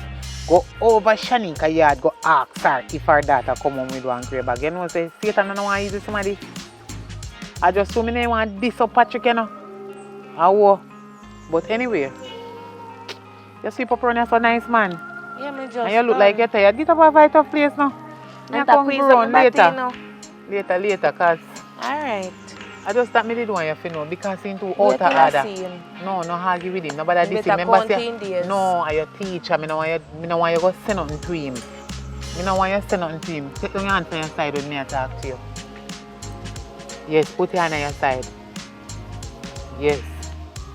go over Shanika yard, go ask her if her daughter come home with one grey bag. You know say Satan don't want to use somebody. I just so me want this up Patrick, you know. But anyway, you see Papa Ronnie so nice man. Yeah, me just. And you look like you're tired. Get up a right of place now. And come around later, cause alright. I just thought me did want you to know because he's too out of order. No argue with him. Nobody this him. Remember say, no, I your teacher. Me no want you go say nothing to him. Me no want you say nothing to him. Take down your hand on your side when me I talk to you. Yes, put your hand on your side. Yes.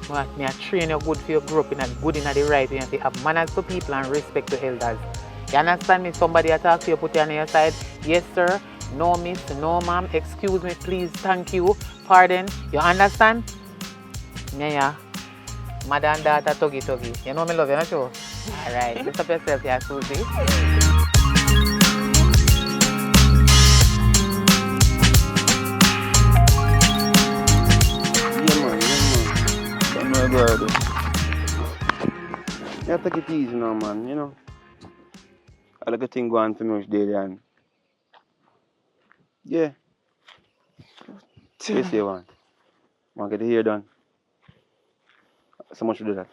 But me I train you good for you grow up in a good in the right way and say have manners to people and respect to elders. You understand me? Somebody attack you, put your hand on your side. Yes, sir. No, miss. No, ma'am. Excuse me, please. Thank you. Pardon. You understand? Yeah. Mother and daughter, tuggy. You know me love you, not sure? Alright. Lift up yourself here, Susie. Don't know about it. You have to take it easy now, man, you know. I like a thing going for me daily and yeah. Yes, you want. Want to get the hair done. So much to do that.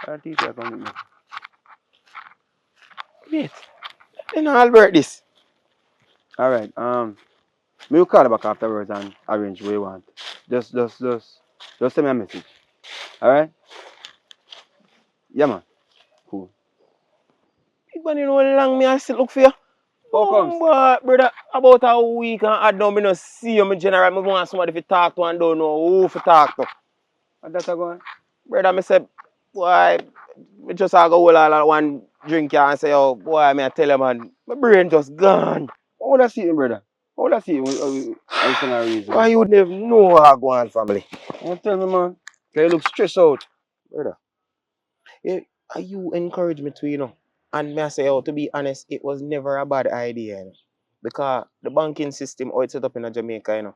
Our teacher come with me. Wait. You know Albert this. Alright, me will call you back afterwards and arrange what you want. Just send me a message. Alright? Yeah, man. Cool. You know how long me I still look for you? How comes? But brother, about a week and I don't know see you, my general. I want somebody to talk to and don't know who to talk to. How that going? Brother, I say, boy, me just go hold all one drink here and say, oh, boy, I tell you, man, my brain just gone. How would I see him, brother? How would I see him? I was a reason. Why you never know how I go on, family? Don't tell me, man. Can you look stressed out? Brother, you encourage me to, you know. And me I say, oh, to be honest, it was never a bad idea, you know. Because the banking system, how it's set up in Jamaica, you know,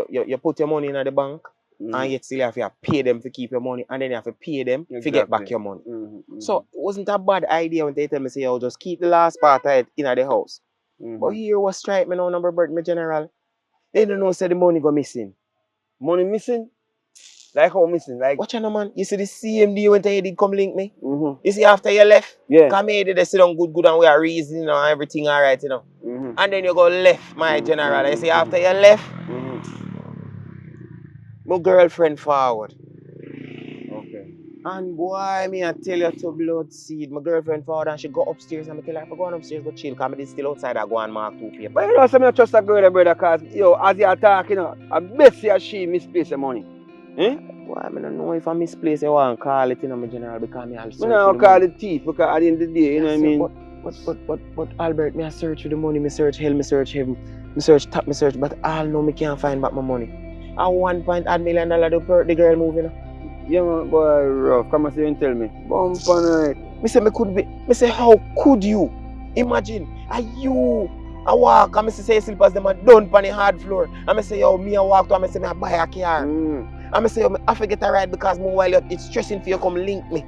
you put your money in the bank, and yet still you have to pay them to keep your money, and then you have to pay them to get back your money. So it wasn't a bad idea when they tell me, say, oh, just keep the last part of it in the house. But here was strike me now, number bird, my general. They don't know, say the money go missing. Money missing? Like how missing? Like watch out, man. You see the CMD when they did come link me? You see after you left? Yeah. Come here, they sit down good and we are reasoning and everything alright, you know. And then you go left, my general. You see after you left, my girlfriend forward. okay. And boy, me I tell you to blood seed. My girlfriend forward and she go upstairs and I tell her, if I go on upstairs, go chill, because I'm still outside, I go and mark 2 paper. But you know, some of trust that girl, brother, because, yo, as you are talking, you know, I bet you she misplaced the money. Eh? Boy, I don't know if I misplace you want to call it, you know, my general, because me I'll search for the money. I call it thief, because at the end of the day, you know what I mean? But Albert, me I search for the money, me search hell, me search heaven, me search top, me search, but all know me can't find back my money. At $1.8 million the girl moving. Yeah, man, boy, rough. Come and say and tell me. Bump on it. Me say me could be. Me say how could you? Imagine, are you? I walk and me say slippers them and done on the hard floor. And me say yo, me I walk to and me say me I buy a car. And me say yo, I forget a ride because more while it's stressing for you come link me.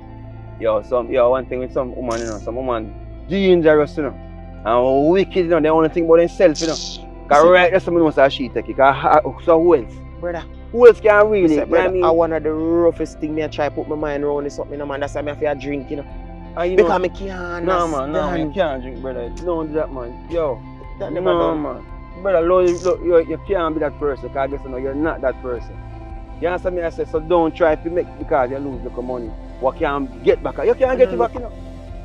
Yo, one thing with some woman, you know, some woman dangerous, you know, and wicked, you know. They only think about themselves, you know. Cause right there, someone knows how she take it. So who else? Brother. Who else can really? Say, brother, I one of the roughest things me I try put my mind around is something, man. That's why I feel drink, you know. You because know, I can't. No, man, you can't drink, brother. Don't do that, man. Yo, that never done. Man. Brother, look, you can't be that person because I guess you know you're not that person. You understand me? I say, so don't try to make because you lose the money. What can get back? You can't get it back, you know.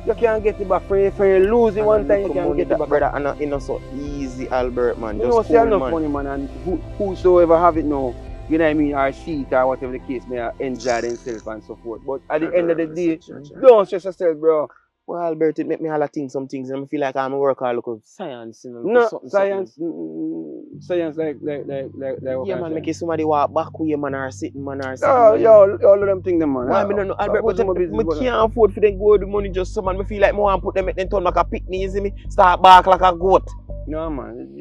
You can't get it back for you lose it one time. You can't get it back, brother. And it's not so easy, Albert, man. You know, say enough money, man, and whosoever have it now, you know what I mean, or see it or whatever the case may enjoy themselves and so forth. But at the end of the day, don't stress yourself, bro. Well, Albert, it make me all think some things and I feel like I'm a work all look of science, you know, look No, of something, science, something. science like what Yeah, kind man, of make science? somebody walk back way, man, or sitting, man, or sitting, Oh, man. yo, all of them things, them, man. Why me no know, Albert, but I can't afford for them go with the money just so, man. I feel like I want to put them, make them turn like a picnic, you see me? Start bark like a goat. No, man.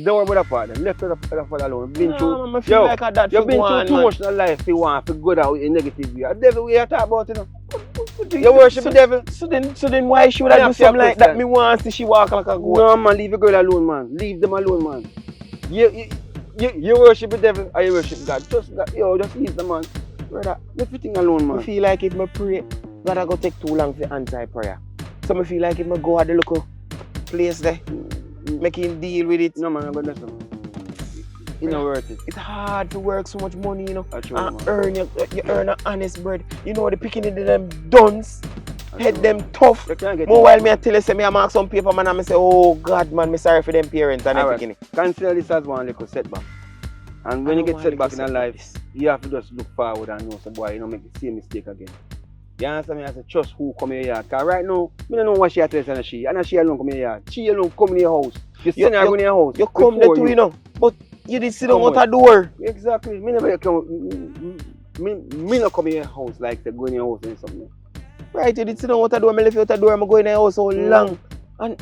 Don't worry about that part. Then. Left that part alone. Been No, through. man, I feel like a dad You've for been go through on, too man. much in life to want to go out in negative way. That's the way you talk about it, you know. You worship the devil. So then why should I do something like that? Me want to see she walk like a goat. No, man. Leave the girl alone, man. Leave them alone, man. You worship the devil or you worship God. Just leave the man. Brother, leave the thing alone, man. I feel like if I pray, God I go take too long for answer prayer. So I feel like if I go at the local place there, make him deal with it. No, man, I'm going to listen. It's not worth it. It's hard to work so much money, you know. That's true, And man. you earn an honest bread. You know the picking into them duns, head them tough. You can't get More while me I tell you say me I mark some paper man and I say, oh God man, me sorry for them parents and them picking it. Consider this as one little setback. And when you get setback in life, you have to just look forward and know, so boy, you don't make the same mistake again. You understand me? I say, trust who come in here. Because right now, I don't know what she tells and she alone come in here. She alone come in your house. You send her in your house. You come there too, you know. But you did sit down out the door. Exactly. Me never come. Me not come in your house like they go in your house and something. Right, you did sit down out the door. I left you out the door. I'm going in your house so long. And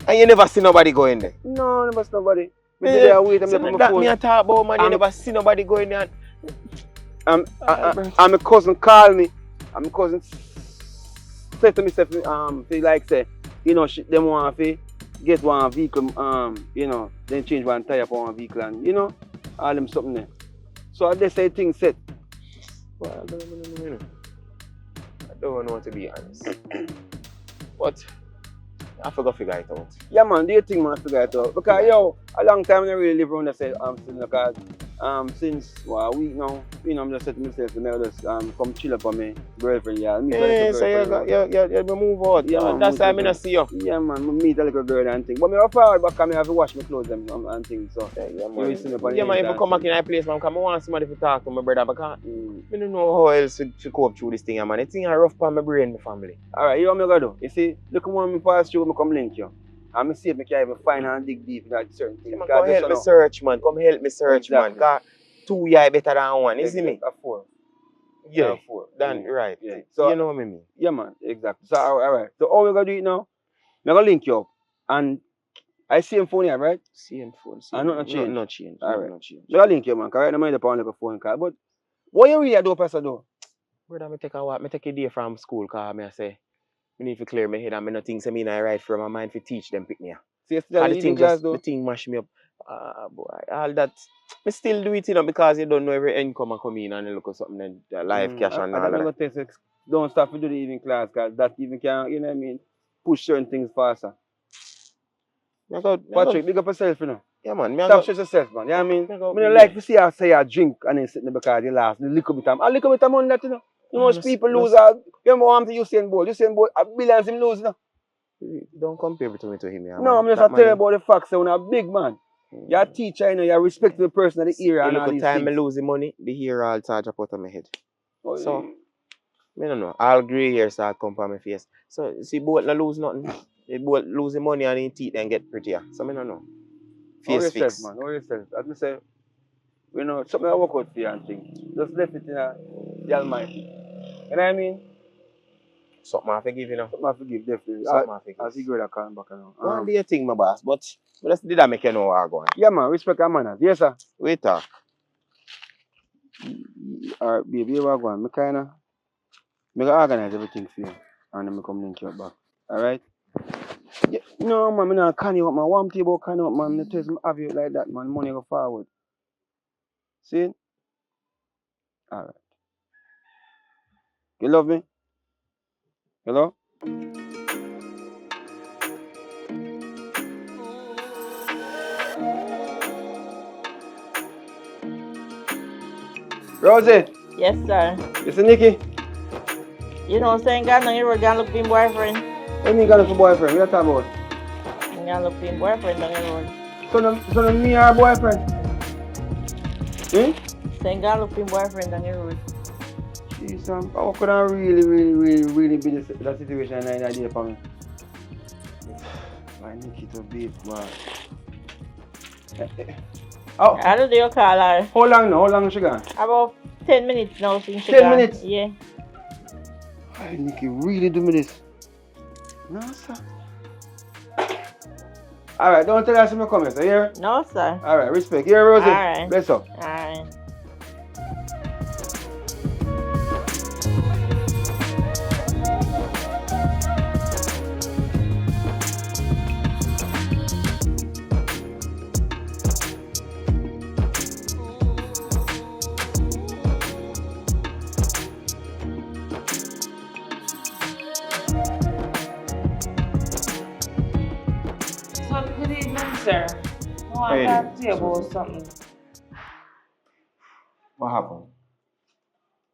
you never see nobody go in there. No, never see nobody. Me did there wait. I'm so on my that phone. me a talk about man. You never see nobody go in there. And my cousin called me. And my cousin said to me, they like say, you know, them want to get one vehicle, you know, then change one tire for one vehicle and, you know, all them something there. So they say things set. Well, I don't know to be honest. But I forgot to figure it out. Yeah man, do you think man figure it out? Because yo, a long time I really live around the side, because since a week now, you know, I'm just setting myself to just come chill up on my girlfriend, yeah. Yeah, so you move out. Yeah, man, that's why I not see you. Yeah man, I meet a little girl and things. But I forward back and I have to wash my clothes and things. So yeah man, if you come back in my place, man, because I want somebody to talk to my brother, because I don't know how else to cope through this thing, man. It's rough for my brain, my family. Alright, you know what I'm gonna do? You see, look when I pass through, I come link you. I'm see if I can even find and dig deep in that certain thing. Come help me search, man. Come help me search, man. Because 2 years better than 1, you see me? 4. Yeah, 4. Then, right. Yeah. So, you know what I mean? Yeah, man. Exactly. So, alright. So, how we gonna do it now? I'm gonna link you up. And I see him phone here, right? Same phone. And not change. Not change. Alright. Not change. I'm gonna link you, man. Because right now I'm on like a phone call. But what you really do, Pastor, though? Brother, I take a day from school, because I say, I need to clear my head and I don't think I right from my mind to teach them pick me. See, the thing mash me up. Boy, all that. I still do it, you know, because you don't know every income come in and you look at something and live cash and all that. Don't stop to do the evening class, because that even can, you know what I mean, push certain things faster. Patrick, big up yourself, you know. Yeah, man. Stop stress yourself, man. You know what I mean? I don't like to see you say you drink and then sitting there because you last. The little bit of time. A little bit of money that, you know. Most people lose. You know what I'm to Usain Bolt. Usain Bolt, billions him lose, you know. Don't compare it to me, yeah, no, I'm just telling you about the facts. You're a big man. You're a teacher, you know. You're respecting the person of the era and all these time things. I lose the money, the hair all charge up out of my head. So, I don't know. All grey hair start come from my face. So, see, both not lose nothing. They both lose the money and the teeth and get prettier. So, I don't know. Face fix. Man. Know yourself. As I say, you know, something I work out for you and things. Just left it in the Almighty. You know what I mean? Something I forgive, you know. Something I forgive, definitely. Something I forgive. I'll see girl that come back around. One day thing, my boss, but just did that make you know where I'm going. Yeah, man. Respect and manners. Yes, sir. Wait talk. Alright, baby, you are going. I organize everything for you. And then I come link you back. Alright? Yeah, no, man, I'm not canning you up, man. One table canning up, man. The test have you like that, man. Money go forward. See? Alright. You love me? Hello? Rosie! Yes, sir. You see Nikki? You know what I'm saying? God, now you're gonna look for him boyfriend. What do you mean, got a boyfriend? What are you talking about? I'm gonna look for him boyfriend down the road. So, me or boyfriend? Saying God look for him boyfriend on the road. Jeez, how could I really be that situation and idea for me? I need to beat, wow. Oh, I don't do your call her. how long she gone? About 10 minutes now since she 10 gone. minutes? Yeah. Why Nikki really do me this? No, sir. Alright, don't tell us I'm coming, so here? No, sir. Alright, respect. Here, Rosie. Alright. Bless up. Alright. So, good evening, sir. I want Hey, to talk to you about Susan. something. What happened?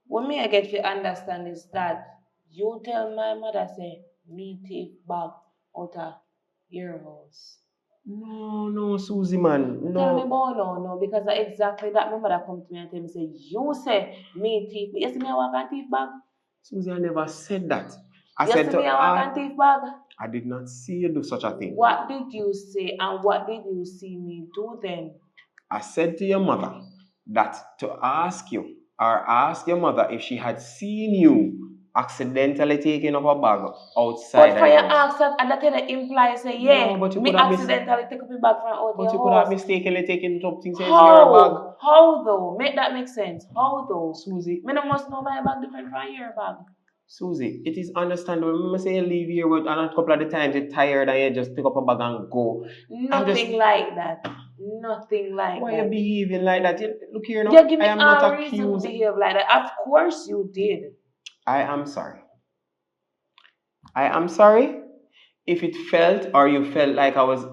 What me I get to understand is that you tell my mother say me take back out of your house. No, Susie, man. Tell me No. about no, because that's exactly that my mother come to me and tell me say you say me thief. You see me I walk and thief bag? Susie, I never said that. I You said see to me I walk and thief bag? I did not see you do such a thing. What did you say and what did you see me do then? I said to your mother that to ask you or ask your mother if she had seen you accidentally taking up a bag outside But for the your house. ask that and that imply say yeah, No, but you me could have accidentally take up your bag from out But your you could have house. mistakenly taken it up things as your bag. How though? Make that make sense. How though? Susie. Me no must know my bag different from your bag. Susie, it is understandable. Remember say you leave here and a couple of the times you're tired and you just pick up a bag and go. Nothing like that. Nothing like Why that. you behaving like that? Look here now. You give me I am not a reason to accused. behave like that. Of course you did. I am sorry. I am sorry if it felt or you felt like I was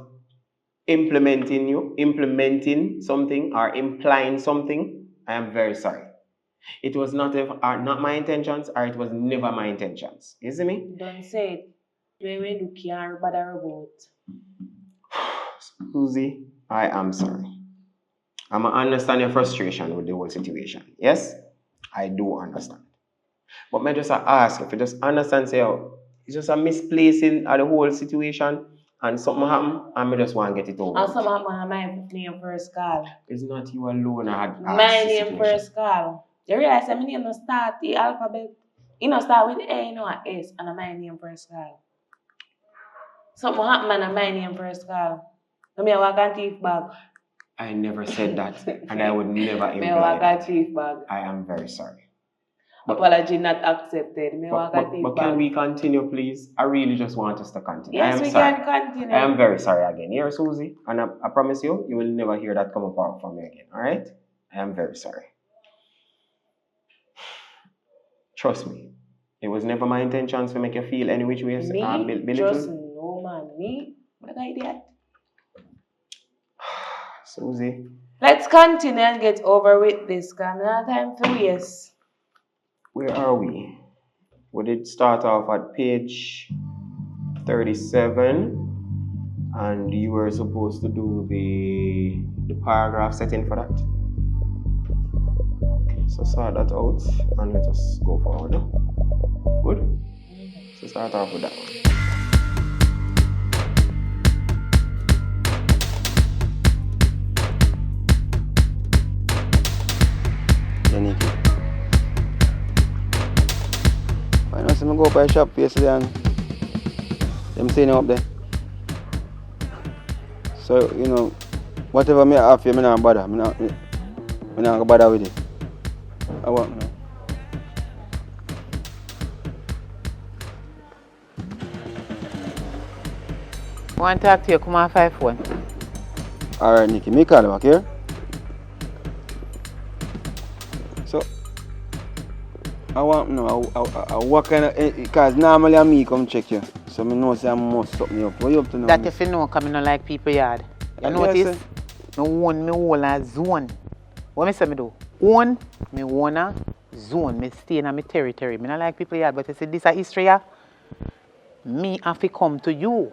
implementing something or implying something. I am very sorry. It was not my intentions or it was never my intentions. You see me? Don't say it. When you can't bother about. Susie, I am sorry. I understand your frustration with the whole situation. Yes, I do understand. But may just ask if you just understand, say, oh, it's just a misplacing of the whole situation and something happened and I just want to get it over. And something happened on my name first call. It's not you alone I had My name situation. first call. You realize my name no start the alphabet. You know start with A, you know a S and my name first call. Something happened on my name first call. I mean I walk and thief bag. I never said that and I would never imply Me walk that. and thief bag. I am very sorry. Apology not accepted. Me walk and thief But bag. can we continue, please? I really just want us to continue. Yes, I am we sorry. can continue. I am very sorry again. Here, Susie, and I promise you, you will never hear that come apart from me again. All right? I am very sorry. Trust me, it was never my intentions to make you feel any which way. Me? Just no man. Me? What I did? Susie. Let's continue and get over with this. Cause now time for yes. Where are we? We did start off at page 37 and you were supposed to do the paragraph setting for that. So sort that out and let us go forward. Good? So start off with that one. Nikki. I know some go by shop yesterday and them saying up there. So, you know, whatever me have here, me not bother. Me not go bother with it. I want now. Want to talk to you? Come on, 5-1. Alright, Nikki, me call you, okay? So, I want to know what kind of, because normally I me come check you. So, I know say I must suck me up. What you up to now? That if you know, come in like people yard. You notice? Me own me whole a zone. What me say me do? Own me own a zone. Me stay in my territory. Me not like people yard, but you see this a history here. Me have to come to you.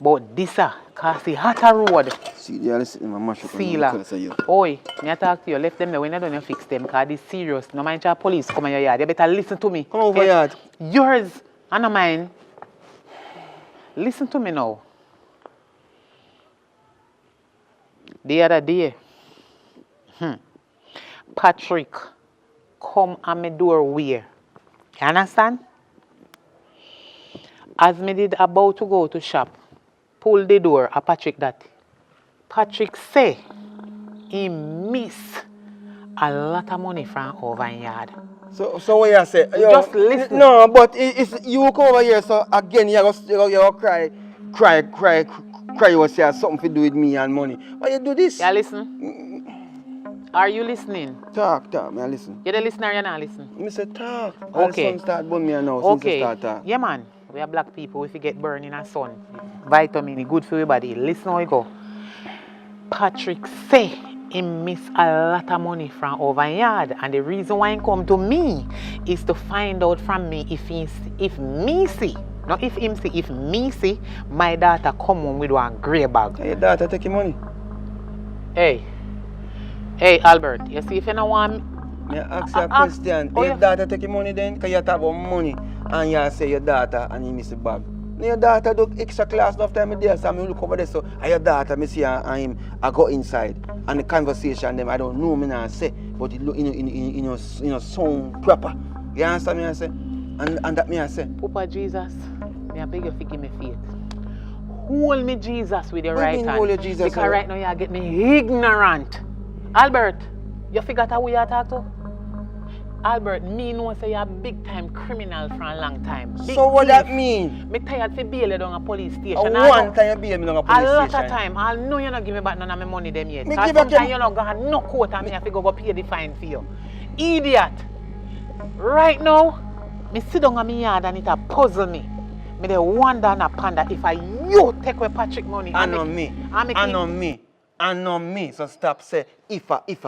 But this cause the hotter road. See, they are listening to my mash up. Sealer. Oi, me I talk to you. Left them there when you don't fix them because this serious. No mind your police come in your yard. You better listen to me. Come over yard. Yours and not mine. Listen to me now. The other day, Patrick come at my doorway. You understand? As me did about to go to shop, pull the door at Patrick that. Patrick say he miss a lot of money from over in yard. So what you say? Just listen. No, but it's you come over here, so again you go cry. You will say something to do with me and money. Why you do this? You listen? Are you listening? Talk, me I listen. You're the listener, you're not listening. Me say talk. Okay. And the sun start burn me now Okay. since you start talk. Yeah, man. We are black people. If you get burned in a sun, vitamin good for your body. Listen how you go. Patrick say he miss a lot of money from over in yard, and the reason why he come to me is to find out from me if me see, not if him see, if me see my daughter come home with one grey bag. Hey, your daughter take your money. Hey, Albert, you see if you don't want Me ask you a question. Your daughter take your money then? Because you talk about money and you say your daughter and you miss the bag. Now your daughter do extra class enough time there, so I look over there, so your daughter, me see her and him, I go inside. And the conversation them, I don't know me now say, but it look sound proper. You understand me I say? And that me I say. Papa Jesus, me I beg you forgive me faith. Hold me Jesus with your What right you mean hand. hold you Jesus, because sir? right now you get me ignorant. Albert, you figure out who you talk to? Albert, me know say you're a big time criminal for a long time. Big So what thief. that mean? Me tired for bail you down a police station. One time you bail me down a police a lot station. of time. I know you not give me back none of my money them yet. Me Because give back sometimes your- you not got no court and me have to go pay the fine for you. Idiot. Right now, me sit down on my yard and it a puzzle me. Me dey wonder and a ponder if you take away Patrick money. And on me. And me. So stop say if I. Me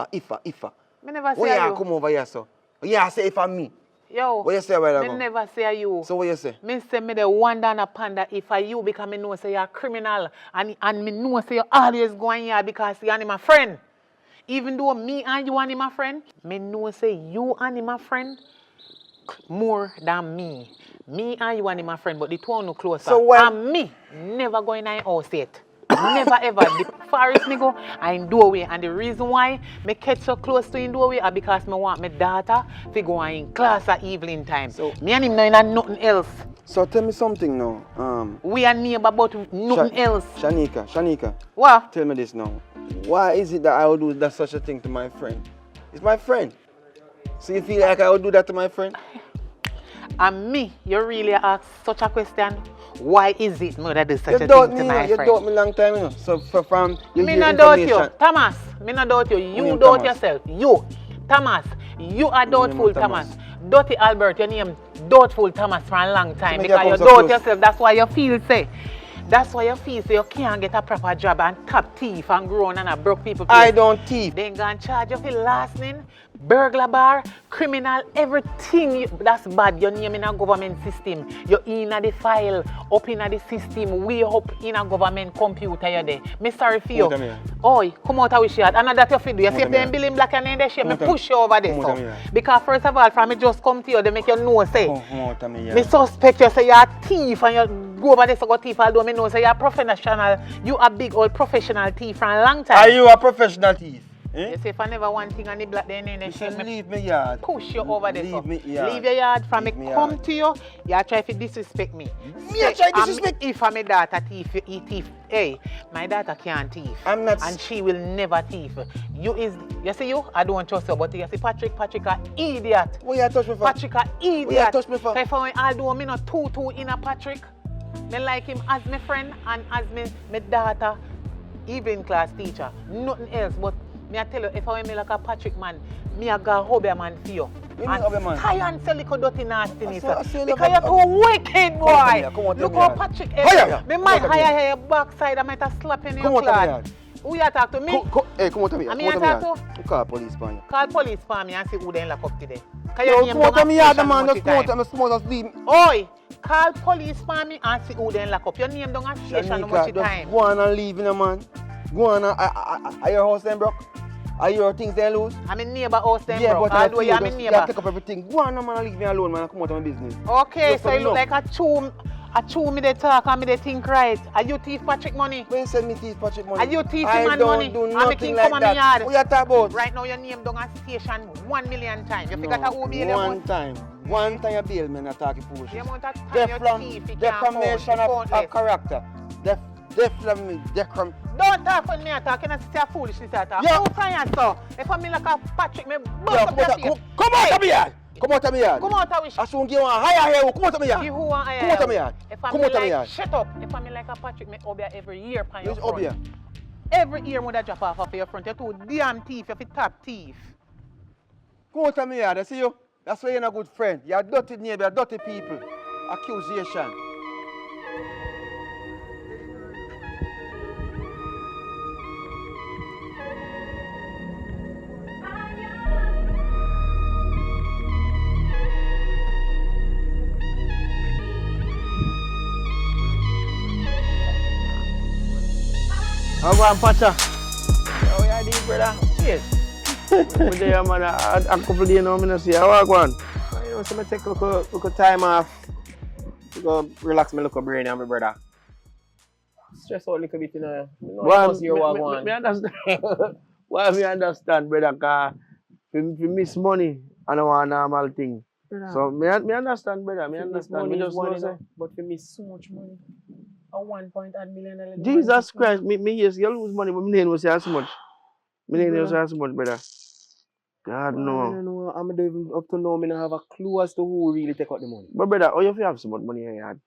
never Why say you you. come over here so? Yeah, say if I me. Yo. What you say about Me that? never say you. So what you say? Me say me dey wonder and a ponder if you because me know say you're a criminal and me know say you always going here because you are my friend. Even though me and you are my friend, me know say you and my friend more than me. Me and you are my friend, but the two are no closer. So when- And me never going in house yet. Never ever. The farthest me go, I in doorway. And the reason why me catch so close to in doorway are because me want my daughter to go in class at evening time. So- me and him know in nothing else. So tell me something now. We are neighbor but nothing else. Shanika, What? tell me this now. Why is it that I would do that such a thing to my friend? It's my friend. So you feel like I would do that to my friend? And me, you really ask such a question? Why is it me that do such You a doubt thing me, to my you friend? doubt me long time, you know. So from you Me hear not doubt you. information. Thomas, me not doubt you. You name doubt Thomas? yourself. You. Thomas, you are doubtful, Thomas? Thomas. Dirty Albert, your name doubtful Thomas for a long time So make because you you come so doubt close. yourself. That's why you feel say. That's why you feel say you can't get a proper job and tap thief and grown and a broke people. I don't thief. They gonna charge you for last name, burglar bar, criminal, everything that's bad. Your name in a government system. You're in the file, up in the system, way up in a government computer. You're there. Me sorry for you. Come out of me. Oi, come out of we share. And that you feel do. You Come see out if of they me. billing black and then they share, me Come out of push you over there. Come So. out of me. Because first of all, from me just come to you, they make you know say. Come out of me, yeah. Me suspect you say you're a thief and you go over there so go thief, although me know say you're a professional, you a big old professional thief for a long time. Are you a professional thief? Eh? You say if I never want thing on the black then You they should me leave me yard. push you over there. Leave So. me yard. Leave your yard from Leave me me come yard. to you, you try to disrespect me. Me a try disrespect? If I'm a daughter thief, you thief. Hey, my daughter can't thief. I'm not- And she will never thief. You see you, I don't trust you, but you see Patrick a idiot. What you touch me for? Patrick a idiot. What you touch me for? If although me not too in a Patrick, me like him as my friend and as my daughter, evening class teacher. Nothing else, but me I tell you, if I me like a Patrick man, me a go hobby man for you. You mean hobby man? Try and sell little dirty nastiness. I say Because like you're too wicked, boy. Come on, Look tell me how that. Patrick Higher, me might come on, tell me hire your backside, I might have slap in Come your on, tell me clad. that. Who you talk to me? Hey, come out of me. I Come mean, out of me. I yard. talk You call police for you. Call police for me and see who they lock up today. Yo, come out of me, yard, man. Just come out of me. Just leave me. Oi! call police for me and see who then lock up. Your name don't association how much time. Go on and leave, man. Go on and... Are your house then broke? Are your things then loose? I'm in neighbor house then, yeah, bro. But Although you're my neighbor. You take up everything. Go on, man, and leave me alone, man, and come out of my business. Okay, Just so you look like a chew me they talk and me they think right. Are you thief Patrick money? When you send me thief Patrick money? Are you thief man money? I don't do nothing like come that. What you talking about? Right now your name down at station 1 million times. You figure that who bail One time you bail me and I talk foolish. The amount of time you thief, Defamation of character. Don't talk for me, I talk. You say foolishness. I talk. Yeah. Who science, so? If I'm like a Patrick, me bust up your face. Come out of me yard. Come out of me yard. Come out of me. I soon give one higher here. Come out of me yard. Give who one higher. Come out of me yard. If I'm Come out of me like, yard. shut up. If I'm like a Patrick, me obia every year pan your Who's front. obia? Every year when I drop off of your front, you're too damn thief. You're a top thief. Come out of me yard. I see you. That's why you're not a good friend. You're a dirty neighbor. You're dirty people. Accusation. How about Pacha? How are you doing, brother? Yes. I'm there, man. A couple of days now, I see how I go on. You know, so I take a little time off to go relax my little brain and my brother. Stress out a little bit, you know. Me understand. Why me understand, brother? Because if you miss money, I don't want a normal thing. Brother. So me understand, brother. Me understand. Me just know say. But we miss so much money. A 1.8 million. Jesus Christ, me yes, you lose money, but me ain't say as much. Me ain't say as much, brother. God no. I don't know. I'm not even up to now. I don't have a clue as to who really take out the money. But brother, how you feel have so much money in your hand?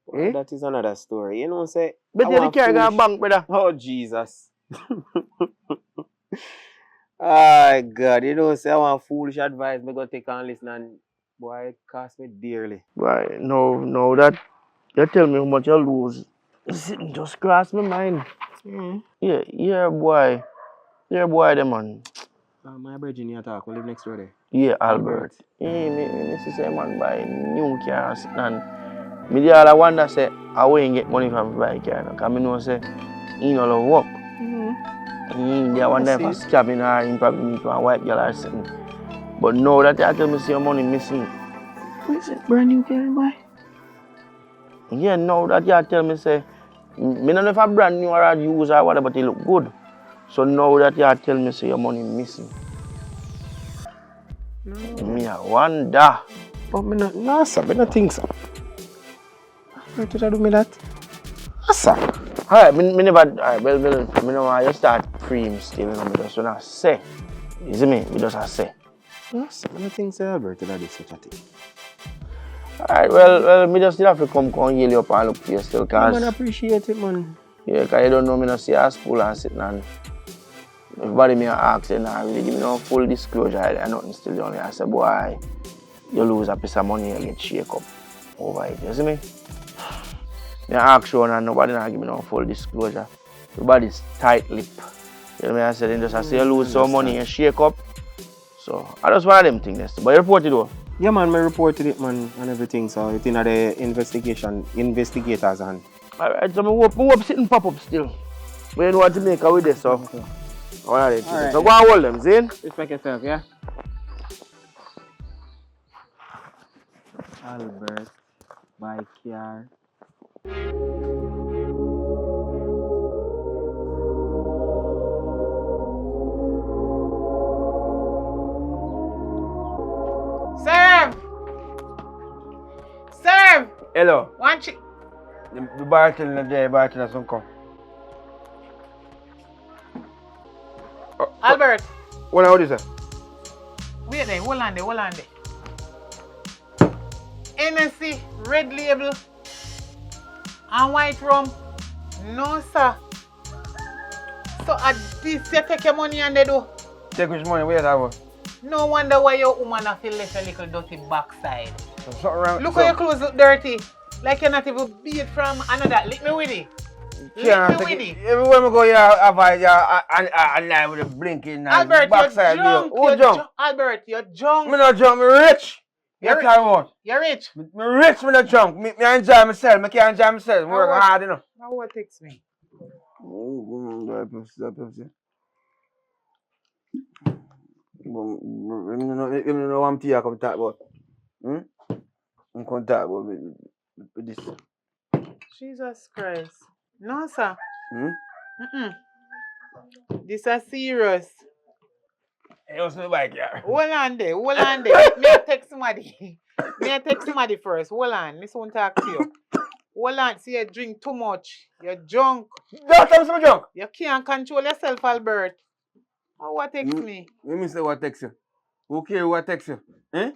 Well, Eh? that is another story. You know, say. But you carry a bank, brother. Oh Jesus. Oh God, you know, say I want foolish advice. Me go take and listen, and boy, it cost me dearly. Why? No, that you tell me how much you lose. Just cross my mind. Yeah, boy. Yeah, boy, the man. My brother you talk, we live next door there. Yeah, Albert. Yeah, me see say man buy new car and me the other wonder say I won't get money from buy car now. Cause me know say he no love work. The one day for scamming her, he probably meet one white girl or something. But now that you tell me say your money missing. What is it? Brand new car, boy? Yeah, now that you tell me say me don't know if a brand new or a used or whatever, but it look good. So now that you tell me say your money missing. Me I wonder. But me not, no sir, me not think so. Why did I do me that? No sir. Alright, me never, alright, well, me know why you start free him still, you know, me just wanna say. You see me? Me just a say. No sir, I don't think so, Albert, that is such a thing. Alright, well, me just still have to come yell you up and look for you still, cause... Man, appreciate it, man. Yeah, cause you don't know me not see a school and sitting and... Everybody me ask you, nah, really give me no full disclosure, and nothing still down there. I say, boy, you lose a piece of money, you get shake up over it, you see me? Me ask you and nobody not give me no full disclosure. Everybody's tight-lipped. You know what I said? Then just I say you lose some money, you shake up. So, I just one of them things. But you report it though? Yeah, man, I reported it, man, and everything. So, it's in the investigators' hand. Alright, so I hope sitting pop up still. But you know what Jamaica with this, so. Okay. Alright, so go and hold them, Zane. Respect yourself, yeah? Albert, by car. Serve! Hello. One chick. The bartender there, bartender some come. Albert, What are you say? wait there, hold on there. NSC, red label, and white rum. No, sir. So at this, you take your money and they do. Take which money? Where that was? No wonder why your woman have feel left a little dirty backside. Something wrong. Look how your clothes look dirty. Like you're not even beat from another. Lick me with it. Lick me with it. Everywhere we go, you have a line with a blinking Albert, backside. you're drunk. Who drunk? Albert, you're drunk. Me not drunk, me rich. You're What I want? You're rich. Me rich, me not drunk. Me enjoy myself. Me can't enjoy myself. Me work hard, you know. Now what text me? You know what I'm tea I come talk about. I'm come talk about with this. Jesus Christ. No, sir. Hmm? This is serious. Hey, what's my bike here? Hold on there. Me I text somebody. First. Hold on. Me soon talk to you. Hold on. See you drink too much. You're drunk. Don't tell me I'm drunk. You can't control yourself, Albert. Oh, what text me? Let me say what text you. Who care what text you? Eh?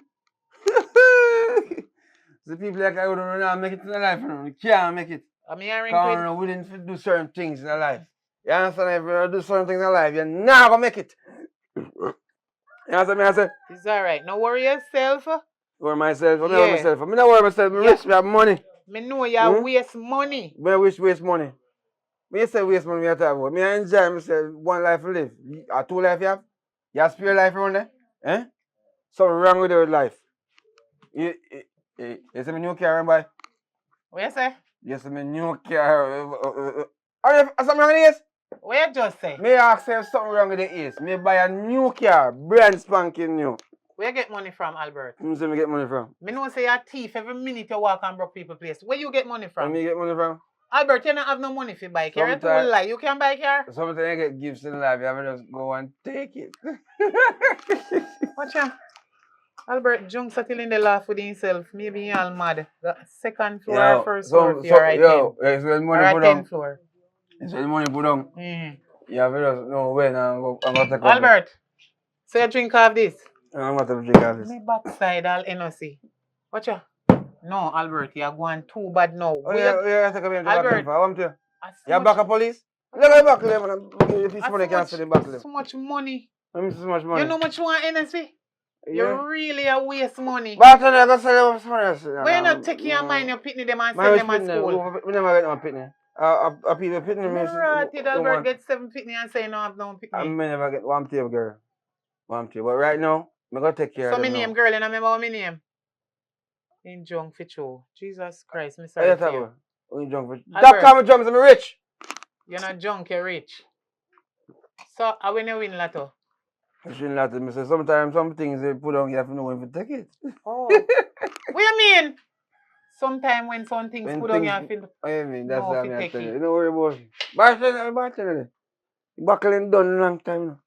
The people like I don't know how to make it in their life. You can't make it. I'm hearing Because you're willing to do certain things in your life. You understand? If you do certain things in your life, you're not going to make it. You understand me? I say? It's alright. No worry yourself. Worry myself. I'm Yeah. not myself. I'm not worry myself. I'm rich. I have money. Me know you waste money. I waste money. When you say waste money, you talk about. Me enjoy myself. One life to live. Or two life you have? You have spare life around there? Eh? Something wrong with your life. You say me new car, boy? What you say? You say me new car. Are you something wrong with the ears? What you just say? Me ask if something wrong with the ears. Me buy a new car, brand spanking new. Where you get money from, Albert? Who say me get money from? Me know say you're a thief every minute you walk on broke people place. Where you get money from? Where me get money from? Albert, you don't have no money for buy car. You too lie. You can buy car. Sometimes you get gifts in life, you have to just go and take it. Watch out. Albert Jung still in the laugh with himself. Maybe he all mad. The second floor or first floor for your right it's when money or put 10 down. floor. It's when money put down. You have to just know when and go take up. Albert, so you drink off this? I'm going to drink off this. Me backside all NOC. Watch out. No, Albert, you're going too bad now. Oh, yeah, take a minute. Albert. I want to. You're back at police? Look at the back of them. If it's money, can't see the back of them. So much money. So much money. You know how much you want NSC? You really a waste money. But I don't sell them money. Why you not taking your mind, you pitney them and send them at school? We never get no pitney. People pitney me. Right, Albert get 7 pitney and say no have no pitney. I never get one table, girl. One table. But right now, I'm going to take care of them. So my name, girl, and I remember what my name? In junk for you. Jesus Christ, me sorry for you. In junk for you. Stop calling me junk, I'm rich. You're not junk, you're rich. So, how when you win lotto? I shouldn't let them say sometimes some things they put on, you have to know when to take it. Oh. What you mean? Sometimes when some things put on, you have to I mean, that's what what I'm telling you. Don't worry about it. Bartender. Buckling done a long time now.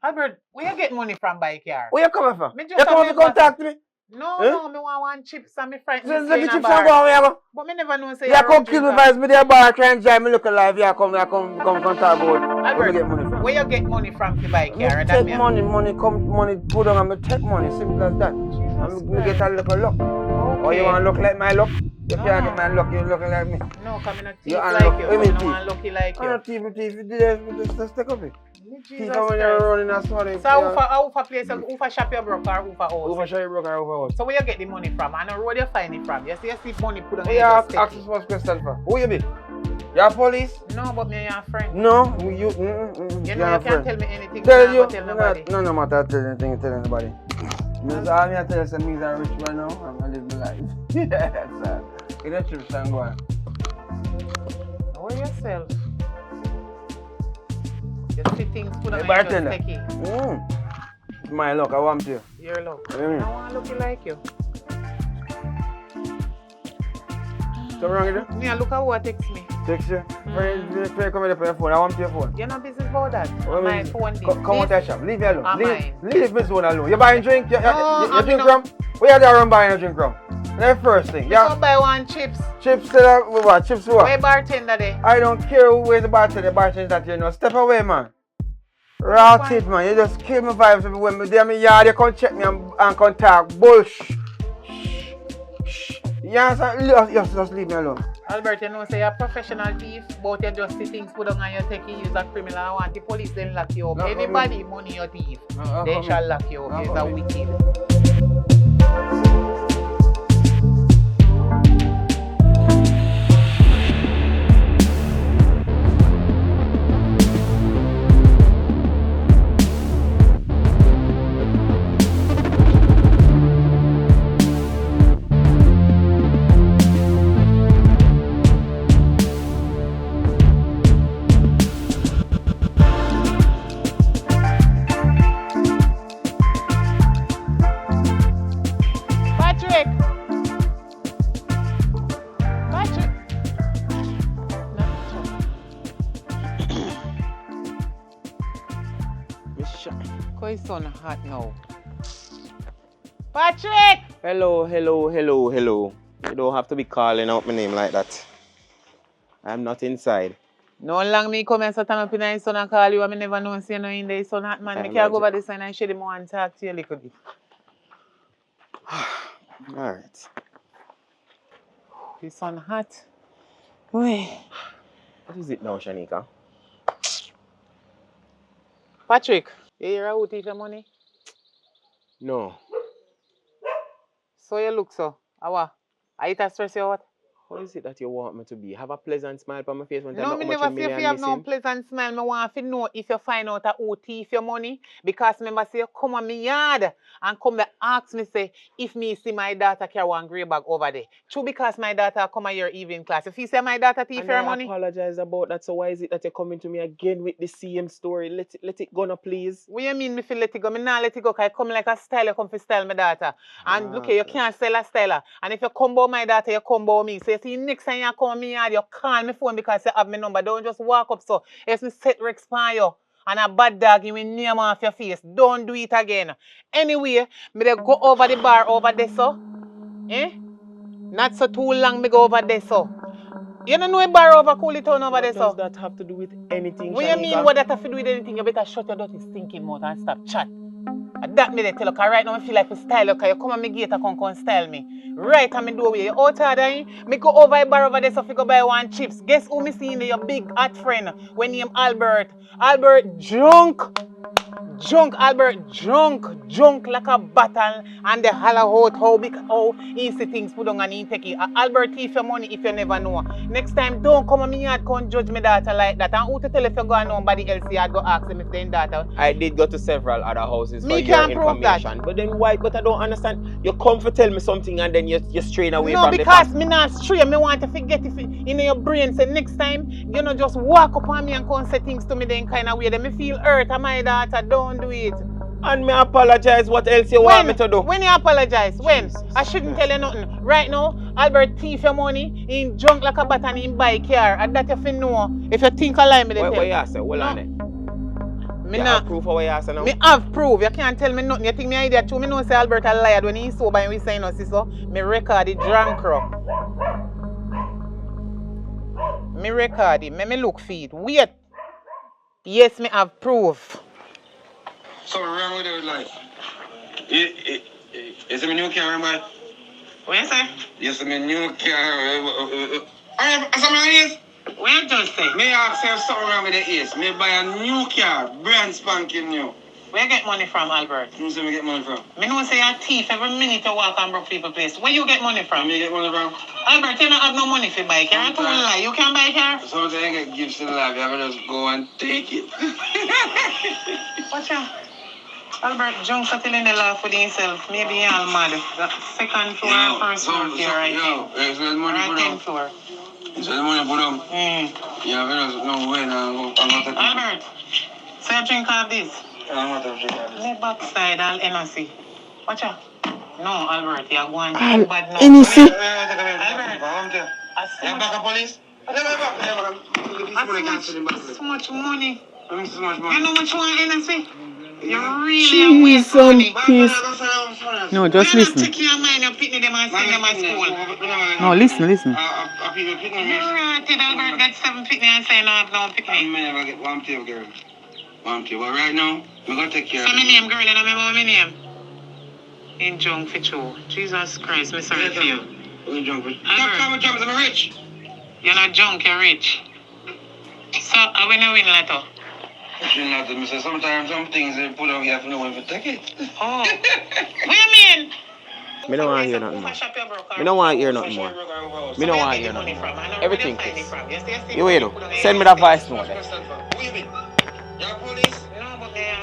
Albert, where you get money from by car? Where you coming from? You come to contact me? No, me want chips and me frightened. Let me chips and go where go. But me never know say you come kill me vibes me there bar try and drive me look alive. You come contact about. Albert, get money from? Where you get money from to buy car? Take money put on and me take money, simple as that. And me get a little luck. Or you want to look like my luck? You can't get my luck, you looking like me. No, come in a thief like you. I don't want lucky like you. I'm not thief, just take up it. Jesus when you're running a sorry. So how for place, who for shop you broke or who for house? Who for shop you broke or who for house? So where you get the money from? And where you find it from? You see you see money put on your ask us first question for. Who you be? You're police? No, but me your friend. No, you know you can't tell me anything. Tell you? Tell nobody. No matter tell anything, tell anybody. Because all me I tell you is me are rich right now and I live my life. Yes, sir. Get a trip and go on. Know yourself. You see things put on your sticky. My luck, I want you. Your luck. I want to look like you. Something wrong with you? Me, look at who text me. Text you? Where come on your phone? I want your phone. You're not business about that. My phone. Come out of the shop. Leave me alone. Leave me zone alone. You buying drink? You drink rum? Where you there buying a drink rum? That's the first thing. You come buy one chips. Chips what? Chips what? Where bartender there? I don't care who is the bartender. The bartender that you know. Step away, man. Rotted, man. You just kill my vibes everywhere. Me there, me yard. You come check me and come talk bullshit. Just leave me alone. Albert, you know, say you're a professional thief, but you just see things put on and you're taking you as a criminal. I want the police then lock you up. Anybody money your thief, they shall lock you up. You're a wicked. how his son hot now. Patrick! Hello. You don't have to be calling out my name like that. I'm not inside. No long me come and sit up in his son and call you and I never know say no in there his son hot man. I can't go over this and I should him and talk to you a little bit. Alright. His son hot. Wait. What is it now, Shanika? Patrick, you hear how teach your money? No. So you look so. How? Are you stress you out? How is it that you want me to be? Have a pleasant smile on my face when I No, know me how much never a say if million you have no missing? pleasant smile. Me want to know if you find out who thief your money. Because remember say you come on me yard and come and ask me say if me see my daughter carry one grey bag over there. True because my daughter come at your evening class. If you say my daughter thief your money. I apologize about that. So why is it that you're coming to me again with the same story? Let it go now, please. What you mean me feel let it go? Me not let it go because I come like a style. You come for style my daughter. And look here, you can't sell a styler. And if you come about my daughter, you come about me. So you see next time you come on me yard, you call me phone because you have my number. Don't just walk up so. If me set Rex for you and a bad dog you will name off your face. Don't do it again. Anyway, me dey go over the bar over there so. Eh? Not so too long me go over there so. You don't know a bar over Coolitown over there so. What does that have to do with anything, What Shanika? you mean what that have to do with anything? You better shut your dirty stinking mouth and stop chat. That me they tell you, cause right now I feel like we style you, cause you come on me gate and come style me. Right on me doorway, you out there, me go over a bar over there so you go buy one chips. Guess who me see in there? Your big hot friend, when name Albert. Albert drunk. Albert drunk like a battle and the holler out how easy things put on and he take it. Albert thief your money if you never know. Next time don't come on me yard come judge me daughter like that. And who to tell if you go and nobody else yard go ask them if they daughter. I did go to several other houses Me for your can't prove that. information. But then why? But I don't understand. You come to tell me something and then you strain away no, from the because fact. me not stray. Me want to forget if in your brain. Say next time, you know, just walk up on me and come say things to me then kind of way. Then me feel hurt and my daughter don't do it. And me apologize. What else you want me to do? When you apologize? When? I shouldn't tell you nothing. Right now, Albert thief your money, in drunk like a bat and in buy car. And that if you know. If you think I lie, me then tell. What you say? Hold on it. Me you not. have proof of what you say now? Me have proof. You can't tell me nothing. You think me idea true? Me know say Albert a liar when he's sober and we say no, see so. Me record the drunk rock. Me record it. Me look for it. Wait. Yes, me have proof. So wrong with your life. Is it my new car, man? What you say? Yes, my new car. I something is. What you just say? Me ask you something wrong with the ace. Me buy a new car, brand spanking new. Where you get money from, Albert? Who say me get money from? Me know say you're a thief every minute you walk on broke people place. Where you get money from? Me get money from? Albert, you don't have no money for buy car. You can't lie. You can buy car. Sometimes I get gifts in life. You have to just go and take it. Watch out. Albert Junk still in the laugh with himself. Maybe he's all mad. The second floor and first floor here right now. There's money for them. Floor. There's money for them. Yeah, we don't know when I'm going to Albert, say a drink of this. I'm going to drink of this. Me backside all NRC. Watch out. No, Albert, you're going to drink bad now. NRC? Albert. You're back at police? So much money. So much money. You know what you want NRC? You're really a waste of money. No, just listen. Take your mind and pick them and send them to school. No, listen. You're right, Albert. Get 7 pick me and say no, I have no pick me. I'm never get one tail, girl. One tail. But right now, I'm going to take care of it. So my name, girl, and I remember my name. In junk for you. Jesus Christ, I'm sorry for you. In junk for you. I'm rich. You're not junk, you're rich. So, I win a win letter. Sometimes some things they put on you have to know when to take it. Oh. What you mean? Me don't want to hear nothing more. Me don't want to hear nothing more. Me don't want to hear nothing more. Everything, Chris. You wait, send me that voice note.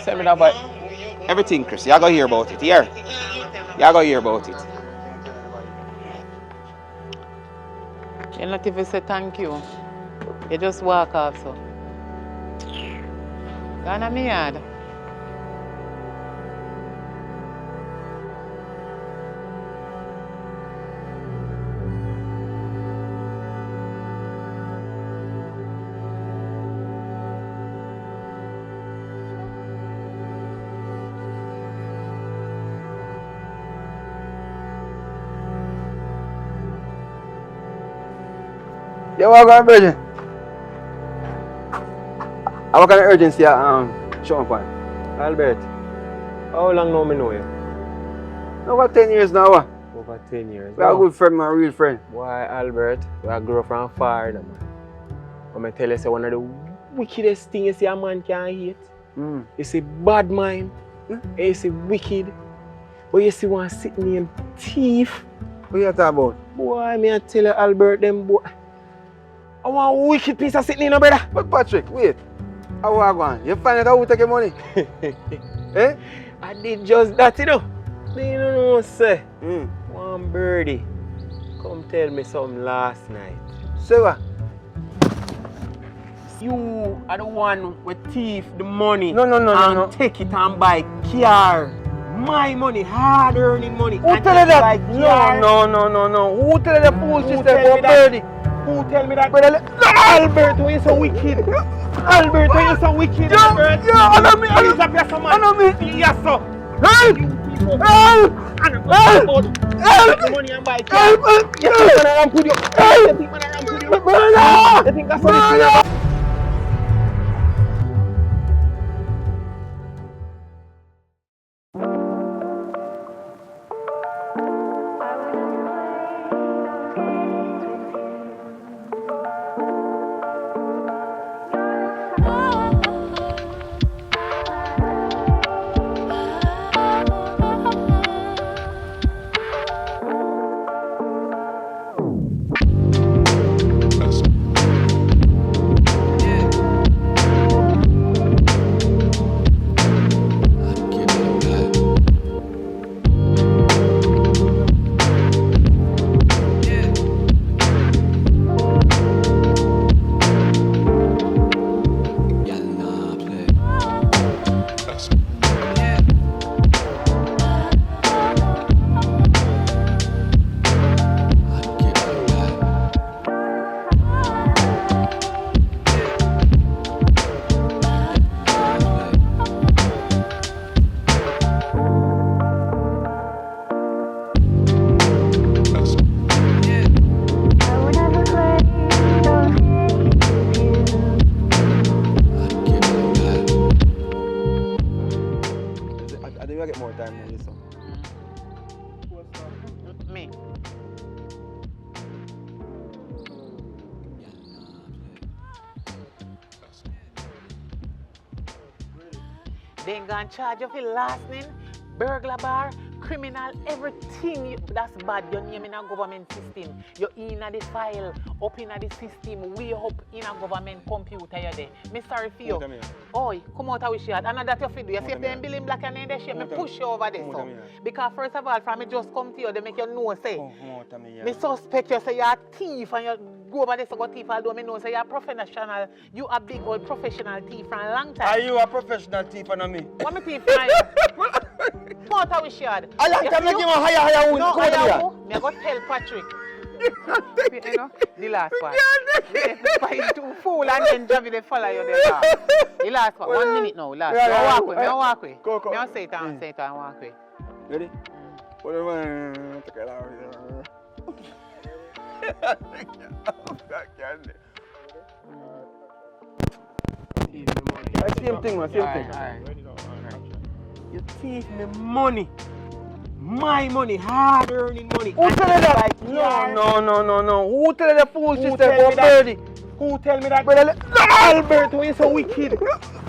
Send me that voice. Everything, Chris. Y'all go hear about it. Here. Y'all go hear about it. You're not even say thank you. You just walk off, so. Gone to me yard. Yeah, what kind of urgency? What kind of urgency show up on? Albert, how long now me know you? Over 10 years now. Over 10 years. We are a good friend, my real friend. Why, Albert? We are grow from far, man. I'm tell you, say one of the wickedest things you see a man can hate. It's a bad mind. It's a wicked. But you see one sitting named thief. What you talking about? Boy, me I tell you, Albert, them boy. I want a wicked piece of sitting in, brother. But Patrick, wait. How are you going? You find out how to take your money? Eh? I did just that, you know. You don't know, sir. One birdie come tell me something last night. Say what? You are the one with thief the money. No. Take it and buy car. My money, hard earning money. Who tell you that? No. Who tell you the bullshit about birdie? Who tell me that? Brother, Albert, why you so wicked? Albert, why you so wicked? Albert? Yeah, I know me. Please up your man. I know me. Yes, sir. Help! Help! Help! The money and buy car. Help! You think man around put you? You think man around put you? You think that's what it is? I get more time on this one. Me. They ain't gonna charge you for last name, burglar bar, criminal, everything that's bad. Your name in a government system. You're in the file, up in the system, way up in a government computer. You're there. Me sorry for you. Oh, come out with you. And that's your video. You see if they're building black and they shape, me push you over there. So. Because first of all, from me just come to you, they make you know, say, me suspect you say you're a thief and you go over there to go thief, although me know say you're a professional, you a big old professional thief for a long time. Are you a professional thief and me? What me thief from you? Come out with you. A long time you give a higher wound. No, higher wound. Me go tell Patrick. You know, the last one. Fight too fool and then Javi they follow you there. The last one. 1 minute now. Last. Me walk with. Me walk with. Me say it and walk with. Ready? Same thing, man. Same thing. You thief me money. My money, hard earning money. Who tell you that? No. Who tell you the bullshit about birdie? Who tell me that? Brother, Albert, why you so wicked?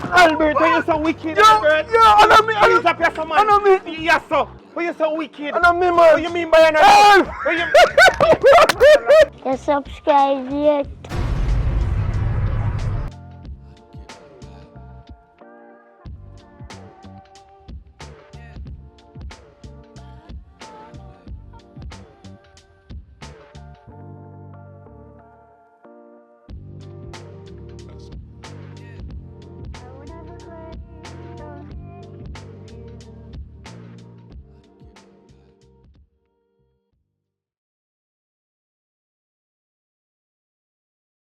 Albert, why you so wicked? Albert? I know me. Please up your man. I know me. Yes, sir. Why you so wicked? I know me, man. What you mean by another? You subscribe yet?